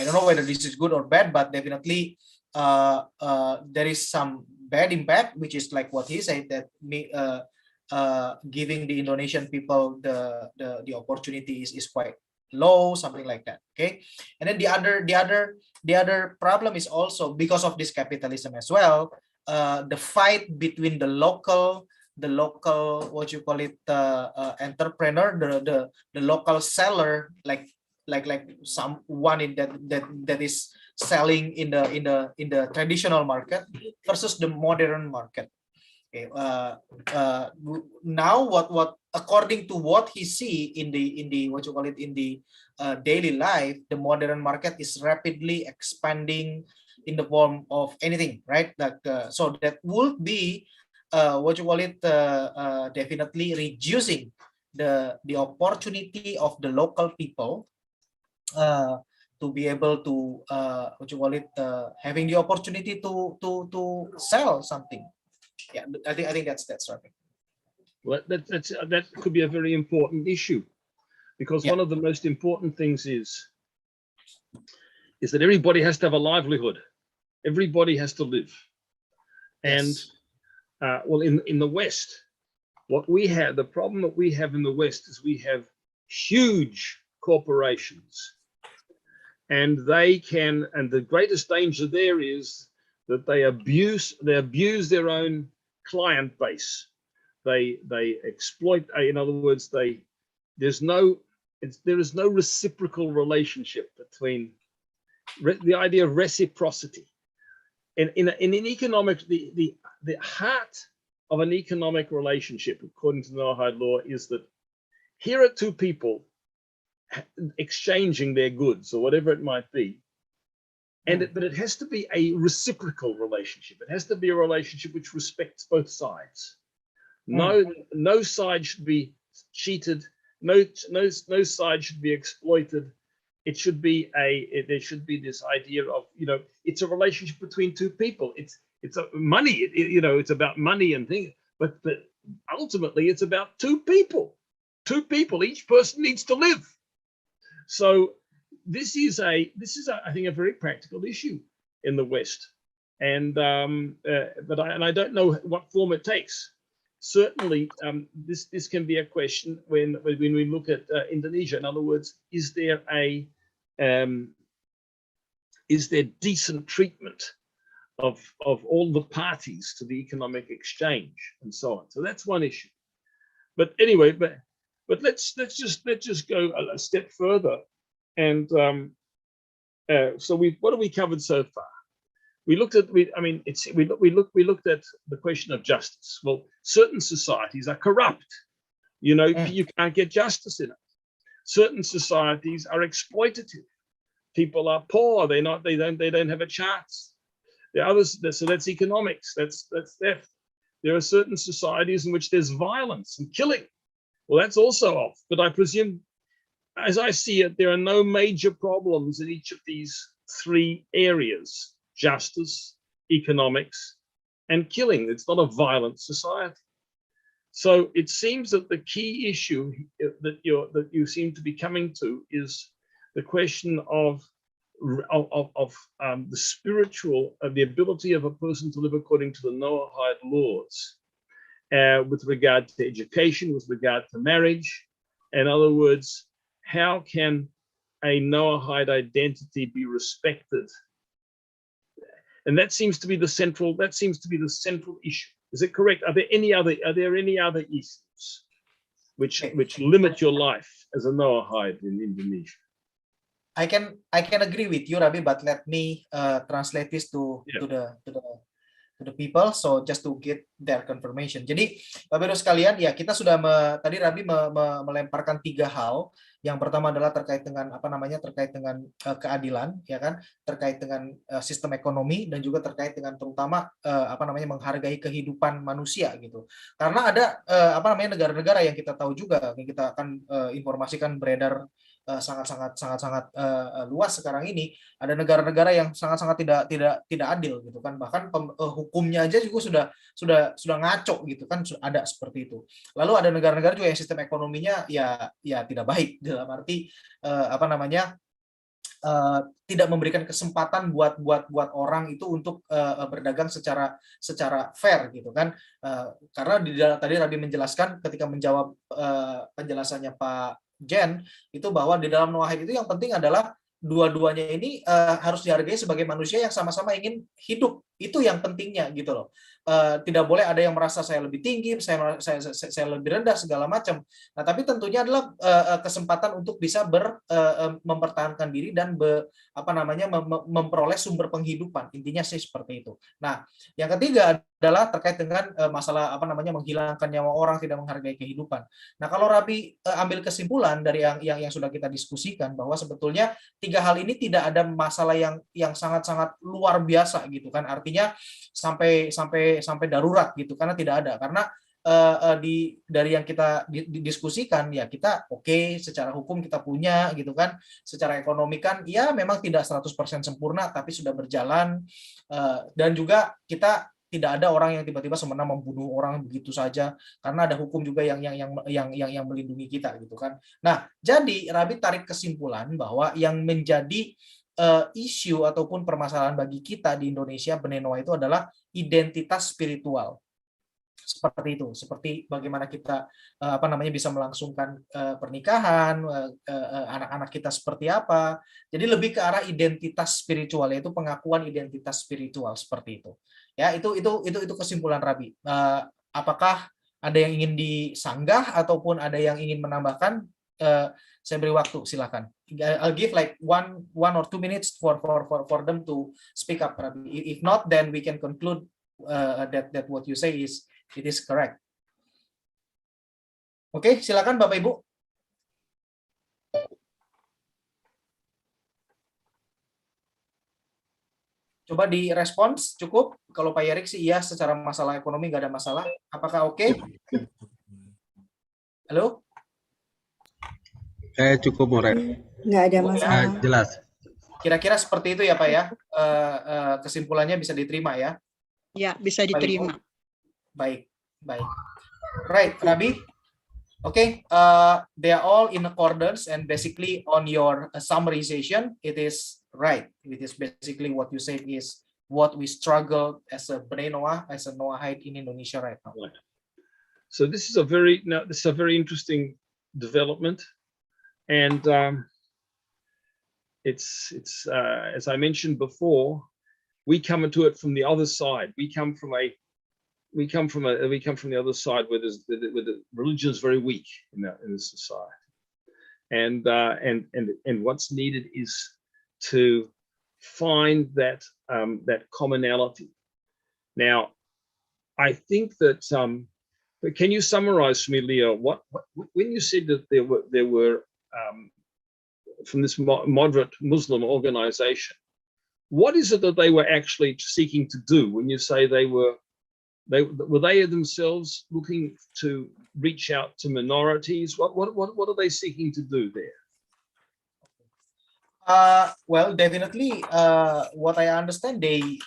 don't know whether this is good or bad, but definitely there is some bad impact, which is like what he said, that giving the Indonesian people the opportunity is quite low, something like that. Okay, and then the other problem is also because of this capitalism as well, the fight between the local what you call it, entrepreneur, the local seller, like someone in that is selling in the traditional market versus the modern market. Okay, now what according to what he see in the what you call it, in the daily life, the modern market is rapidly expanding in the form of anything, right? That so that would be what you call it, definitely reducing the opportunity of the local people to be able to what you call it, having the opportunity to sell something. Yeah, I think that's right. Well, that could be a very important issue, because one of the most important things is that everybody has to have a livelihood. Everybody has to live. And well, in the West, what we have, the problem that we have in the West is we have huge corporations, and the greatest danger there is that they abuse their own client base. They exploit. In other words, there is no reciprocal relationship between the idea of reciprocity. In an economic, the heart of an economic relationship, according to the Noahide law, is that here are two people exchanging their goods or whatever it might be. But it has to be a reciprocal relationship. It has to be a relationship which respects both sides. No side should be cheated. No side should be exploited. It should be there should be this idea of, it's a relationship between two people. It's money. It's about money and things. But ultimately, it's about two people. Two people. Each person needs to live. So this is I think a very practical issue in the West, and I don't know what form it takes. Certainly, this can be a question when we look at Indonesia. In other words, is there decent treatment of all the parties to the economic exchange and so on? So that's one issue. But anyway, but let's just go a step further. And so what have we covered so far? We looked at we looked at the question of justice. Well, certain societies are corrupt. You can't get justice in it. Certain societies are exploitative. People are poor. They don't have a chance. There are others. So that's economics. That's theft. There are certain societies in which there's violence and killing. Well, that's also off. But I presume, as I see it, there are no major problems in each of these three areas: justice, economics, and killing. It's not a violent society. So it seems that the key issue that you seem to be coming to is the question of the spiritual, the ability of a person to live according to the Noahide laws, with regard to education, with regard to marriage. In other words, how can a Noahide identity be respected? And that seems to be the central issue. Is it correct? Are there any other issues which limit your life as a Noahide in Indonesia? I can agree with you, Rabbi, but let me translate this to the people, so just to get their confirmation. Jadi, Bapak Ibu sekalian, ya kita sudah tadi Rabbi melemparkan 3 hal Yang pertama adalah terkait dengan terkait dengan keadilan, ya kan, terkait dengan sistem ekonomi, dan juga terkait dengan terutama menghargai kehidupan manusia gitu. Karena ada negara-negara yang kita tahu juga, yang kita akan informasikan beredar sangat-sangat luas sekarang ini, ada negara-negara yang sangat-sangat tidak adil gitu kan, bahkan hukumnya aja juga sudah ngaco gitu kan, ada seperti itu. Lalu ada negara-negara juga yang sistem ekonominya ya tidak baik, dalam arti tidak memberikan kesempatan buat orang itu untuk berdagang secara fair gitu kan. Karena tadi Rabi menjelaskan ketika menjawab penjelasannya Pak Jen itu, bahwa di dalam Noahide itu yang penting adalah dua-duanya ini harus dihargai sebagai manusia yang sama-sama ingin hidup. Itu yang pentingnya gitu loh. Tidak boleh ada yang merasa saya lebih tinggi, saya lebih rendah segala macam. Nah, tapi tentunya adalah kesempatan untuk bisa mempertahankan diri dan memperoleh sumber penghidupan. Intinya sih seperti itu. Nah, yang ketiga adalah terkait dengan masalah menghilangkan nyawa orang, tidak menghargai kehidupan. Nah, kalau Rabi ambil kesimpulan dari yang sudah kita diskusikan, bahwa sebetulnya tiga hal ini tidak ada masalah yang sangat-sangat luar biasa gitu kan, artinya sampai darurat gitu, karena tidak ada, karena dari yang kita didiskusikan ya, kita oke, secara hukum kita punya gitu kan, secara ekonomi kan ya memang tidak 100% sempurna tapi sudah berjalan, dan juga kita tidak ada orang yang tiba-tiba semena membunuh orang begitu saja, karena ada hukum juga yang melindungi kita gitu kan. Nah, jadi Rabi tarik kesimpulan bahwa yang menjadi isu ataupun permasalahan bagi kita di Indonesia Bene Noah itu adalah identitas spiritual. Seperti itu, seperti bagaimana kita bisa melangsungkan pernikahan, anak-anak kita seperti apa. Jadi lebih ke arah identitas spiritual, yaitu pengakuan identitas spiritual seperti itu. Ya, itu kesimpulan Rabi. Apakah ada yang ingin disanggah ataupun ada yang ingin menambahkan? Saya beri waktu, silakan. I'll give like one or 2 minutes for them to speak up, Rabi. If not, then we can conclude that what you say it is correct. Oke, silakan Bapak Ibu. Coba direspons, cukup. Kalau Pak Yerik sih iya, secara masalah ekonomi nggak ada masalah. Apakah oke? Halo? Saya cukup, More. Nggak ada masalah. Jelas. Kira-kira seperti itu ya Pak ya. Kesimpulannya bisa diterima ya? Ya, bisa diterima. Baik. Right, Rabi? Okay, they are all in accordance, and basically on your summarization, it is right. It is basically what you said is what we struggle as a Bene Noah, as a Noahide in Indonesia right now. So this is a very interesting development, and it's as I mentioned before, we come into it from the other side. We come from the other side where the religion is very weak in the society, and what's needed is to find that commonality. Now, I think that can you summarize for me, Leo, what when you said that there were from this moderate Muslim organization, what is it that they were actually seeking to do when you say were they themselves looking to reach out to minorities? What are they seeking to do there? Well, definitely, what I understand, they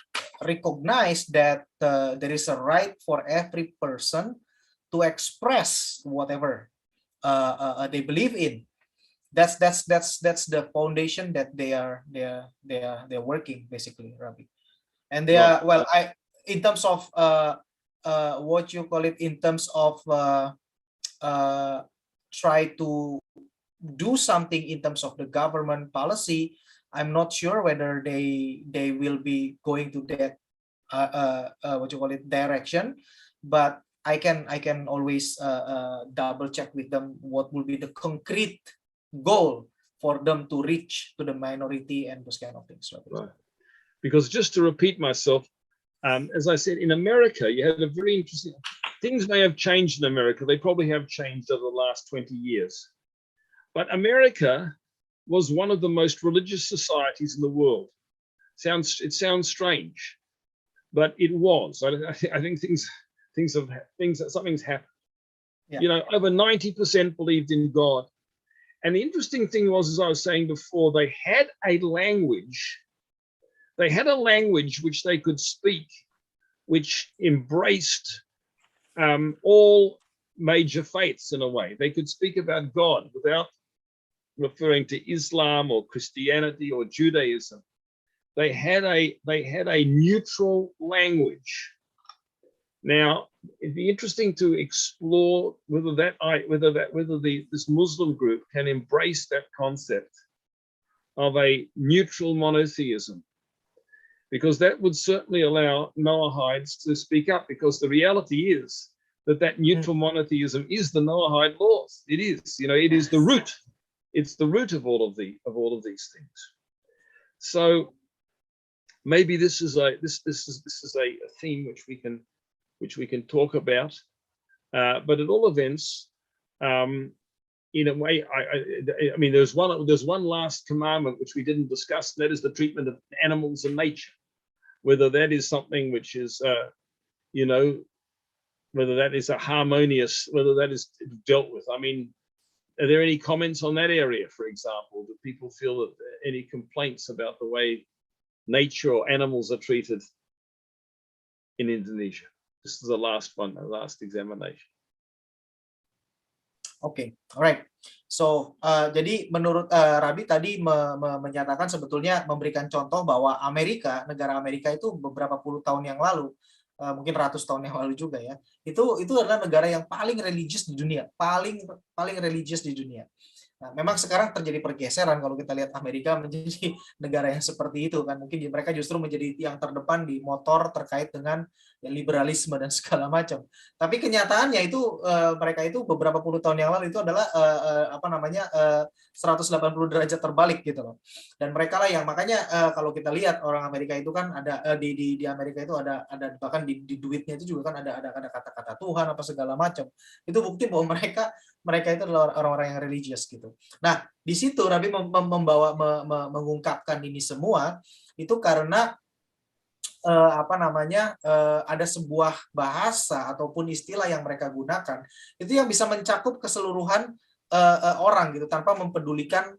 recognize that there is a right for every person to express whatever they believe in. That's the foundation that they are working basically, Rabi. And they are, well, in terms of what you call it, in terms of try to do something in terms of the government policy, I'm not sure whether they will be going to that what you call it direction, but I can always double check with them what will be the concrete goal for them to reach to the minority and those kind of things. Right. Because just to repeat myself, as I said, in America, you had a very interesting, things may have changed in America. They probably have changed over the last 20 years. But America was one of the most religious societies in the world. It sounds strange, but it was. I think something's happened. Yeah. You know, over 90% believed in God. And the interesting thing was, as I was saying before, they had a language. They had a language which they could speak, which embraced all major faiths in a way. They could speak about God without referring to Islam or Christianity or Judaism. They had a neutral language. Now, it'd be interesting to explore whether this Muslim group can embrace that concept of a neutral monotheism, because that would certainly allow Noahides to speak up, because the reality is that neutral monotheism is the Noahide laws. It is, you know, it is the root. It's the root of all of these things. So maybe this is a theme which we can talk about. But at all events, in a way, I mean, there's one last commandment which we didn't discuss, and that is the treatment of animals and nature. Whether that is something which is, you know, whether that is a harmonious, whether that is dealt with. I mean, are there any comments on that area, for example? Do people feel that any complaints about the way nature or animals are treated in Indonesia? This is the last one, the last examination. Okay, alright. So, jadi menurut Rabi tadi menyatakan sebetulnya memberikan contoh bahwa negara Amerika itu beberapa puluh tahun yang lalu, mungkin ratus tahun yang lalu juga ya, itu adalah negara yang paling religius di dunia, paling religius di dunia. Nah, memang sekarang terjadi pergeseran kalau kita lihat Amerika menjadi negara yang seperti itu kan, mungkin mereka justru menjadi yang terdepan di motor terkait dengan liberalisme dan segala macam. Tapi kenyataannya itu mereka itu beberapa puluh tahun yang lalu itu adalah 180 derajat terbalik gitu loh. Dan mereka lah yang makanya kalau kita lihat orang Amerika itu kan ada di Amerika itu ada bahkan di duitnya itu juga kan ada kata-kata Tuhan apa segala macam. Itu bukti bahwa mereka itu adalah orang-orang yang religius gitu. Nah, di situ Rabi mengungkapkan ini semua itu karena ada sebuah bahasa ataupun istilah yang mereka gunakan itu yang bisa mencakup keseluruhan orang gitu tanpa mempedulikan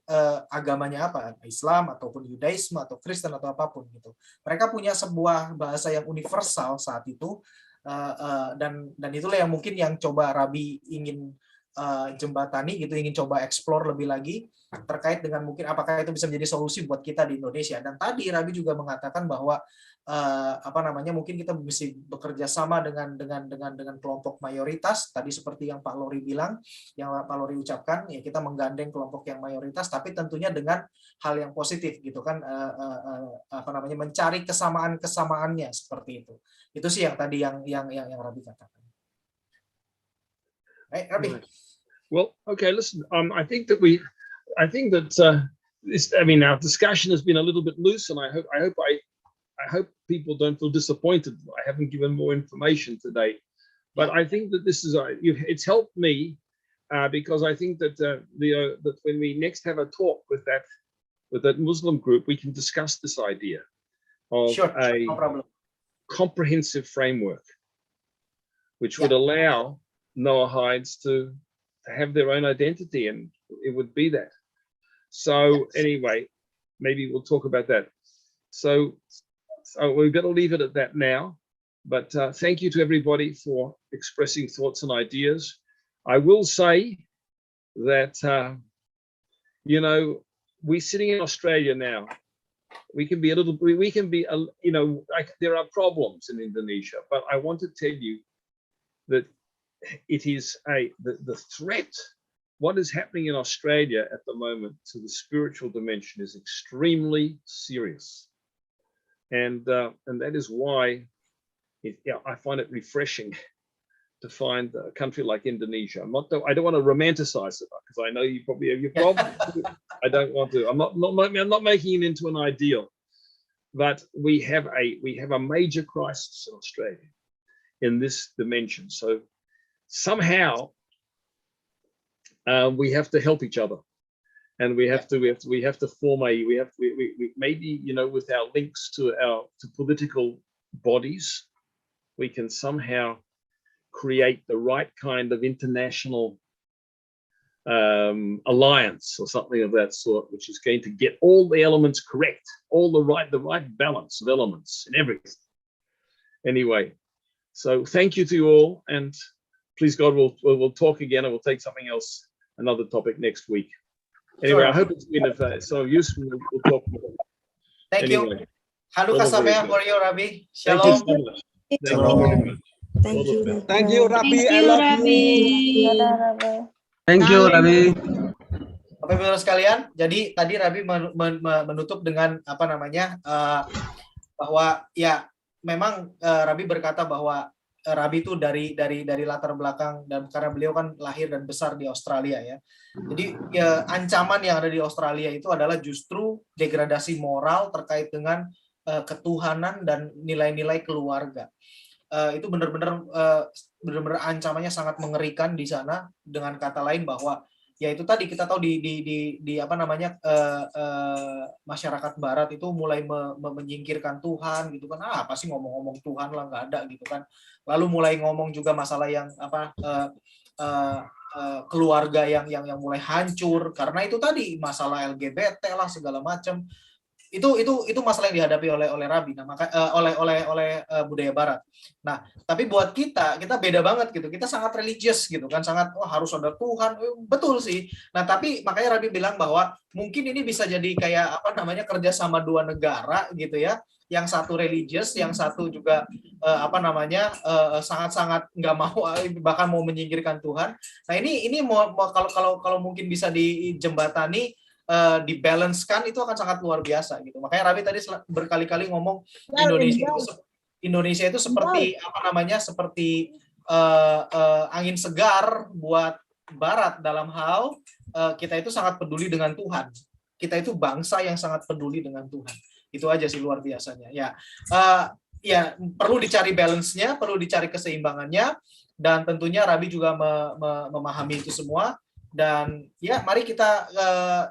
agamanya apa, Islam ataupun Yudaisme atau Kristen atau apapun gitu. Mereka punya sebuah bahasa yang universal saat itu, dan itulah yang mungkin yang coba Rabi ingin jembatani gitu, ingin coba explore lebih lagi terkait dengan mungkin apakah itu bisa menjadi solusi buat kita di Indonesia. Dan tadi Rabi juga mengatakan bahwa mungkin kita bisa bekerja sama dengan kelompok mayoritas tadi seperti yang Pak Lori bilang, yang Pak Lori ucapkan ya, kita menggandeng kelompok yang mayoritas tapi tentunya dengan hal yang positif gitu kan, mencari kesamaannya seperti itu. Itu sih yang tadi yang Rabi katakan. Right, Rabi. Well, okay, listen, I think that our discussion has been a little bit loose, and I hope people don't feel disappointed. I haven't given more information today, but I think that it's helped me because I think that that when we next have a talk with that Muslim group, we can discuss this idea of no problem. Comprehensive framework, which would allow Noahides to have their own identity, and it would be that. So anyway, maybe we'll talk about that. So we've got to leave it at that now, but thank you to everybody for expressing thoughts and ideas. I will say that, you know, we're sitting in Australia now. We can be you know, like there are problems in Indonesia, but I want to tell you that it is the threat. What is happening in Australia at the moment to the spiritual dimension is extremely serious. And that is why I find it refreshing to find a country like Indonesia. I don't want to romanticize it because I know you probably have your problems. I don't want to. I'm not making it into an ideal, but we have a major crisis in Australia in this dimension. So somehow we have to help each other. and we have to form we maybe, you know, with our links to political bodies, we can somehow create the right kind of international alliance or something of that sort, which is going to get all the elements correct, all the right balance of elements in everything. Anyway, so thank you to you all, and please God, we'll talk again, and we'll take something else, another topic next week. Anyway, I hope it's been so useful. We'll talk more. Thank you. Hanukkah Sameach for you, Rabbi. Thank you Shalom. so much. Shalom. Thank you. Thank you, Rabbi. Thank I you, love Rabbi. you. Thank you, Rabbi. Bapak-Ibu sekalian, jadi tadi Rabbi menutup dengan apa namanya bahwa ya memang Rabbi berkata bahwa Rabbi itu dari latar belakang, dan karena beliau kan lahir dan besar di Australia ya. Jadi ya, ancaman yang ada di Australia itu adalah justru degradasi moral terkait dengan ketuhanan dan nilai-nilai keluarga. Itu benar-benar ancamannya sangat mengerikan di sana. Dengan kata lain bahwa ya itu tadi kita tahu di apa namanya masyarakat Barat itu mulai menyingkirkan Tuhan gitu kan, apa sih ngomong-ngomong Tuhan lah, nggak ada gitu kan. Lalu mulai ngomong juga masalah yang apa keluarga yang mulai hancur karena itu tadi masalah LGBT lah segala macam. Itu masalah yang dihadapi oleh Rabbi, nah maka oleh budaya Barat. Nah, tapi buat kita beda banget gitu. Kita sangat religius gitu kan, sangat harus ada Tuhan. Betul sih. Nah, tapi makanya Rabbi bilang bahwa mungkin ini bisa jadi kayak apa namanya kerjasama dua negara gitu ya. Yang satu religius, yang satu juga apa namanya sangat-sangat nggak mau, bahkan mau menyingkirkan Tuhan. Nah, ini mau kalau mungkin bisa dijembatani, dibalancekan, itu akan sangat luar biasa gitu. Makanya Rabbi tadi berkali-kali ngomong Indonesia itu seperti apa namanya, seperti angin segar buat Barat dalam hal kita itu sangat peduli dengan Tuhan. Kita itu bangsa yang sangat peduli dengan Tuhan. Itu aja sih luar biasanya. Ya, ya perlu dicari balance-nya, perlu dicari keseimbangannya, dan tentunya Rabbi juga memahami itu semua. Dan ya mari kita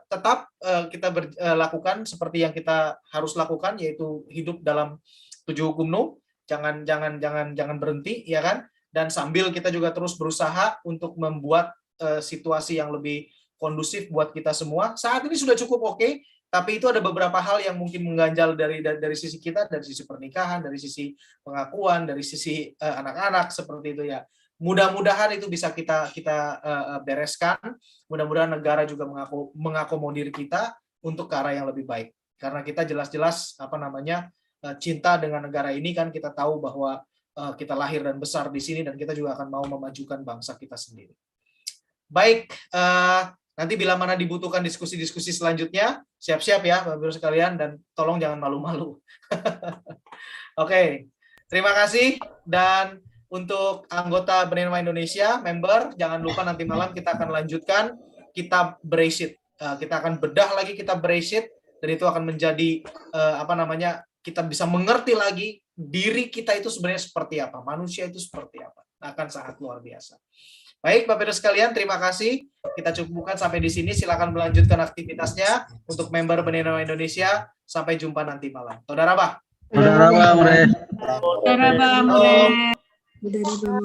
tetap kita lakukan seperti yang kita harus lakukan, yaitu hidup dalam 7 hukum Nuh. Jangan berhenti ya kan, dan sambil kita juga terus berusaha untuk membuat situasi yang lebih kondusif buat kita semua. Saat ini sudah cukup oke, tapi itu ada beberapa hal yang mungkin mengganjal dari sisi kita, dari sisi pernikahan, dari sisi pengakuan, dari sisi anak-anak seperti itu ya. Mudah-mudahan itu bisa kita bereskan. Mudah-mudahan negara juga mengakomodir kita untuk ke arah yang lebih baik. Karena kita jelas-jelas apa namanya cinta dengan negara ini kan, kita tahu bahwa kita lahir dan besar di sini, dan kita juga akan mau memajukan bangsa kita sendiri. Baik, nanti bila mana dibutuhkan diskusi-diskusi selanjutnya, siap-siap ya Bapak-Ibu sekalian, dan tolong jangan malu-malu. Oke, terima kasih. Dan untuk anggota Bani Noah Indonesia, member, jangan lupa nanti malam kita akan lanjutkan kitab Bereshit. Kita akan bedah lagi kitab Bereshit, dan itu akan menjadi apa namanya, kita bisa mengerti lagi diri kita itu sebenarnya seperti apa, manusia itu seperti apa. Akan sangat luar biasa. Baik, Bapak-Ibu sekalian, terima kasih. Kita cukupkan sampai di sini. Silakan melanjutkan aktivitasnya untuk member Bani Noah Indonesia. Sampai jumpa nanti malam. Saudara Bah. Saudara, Saudara,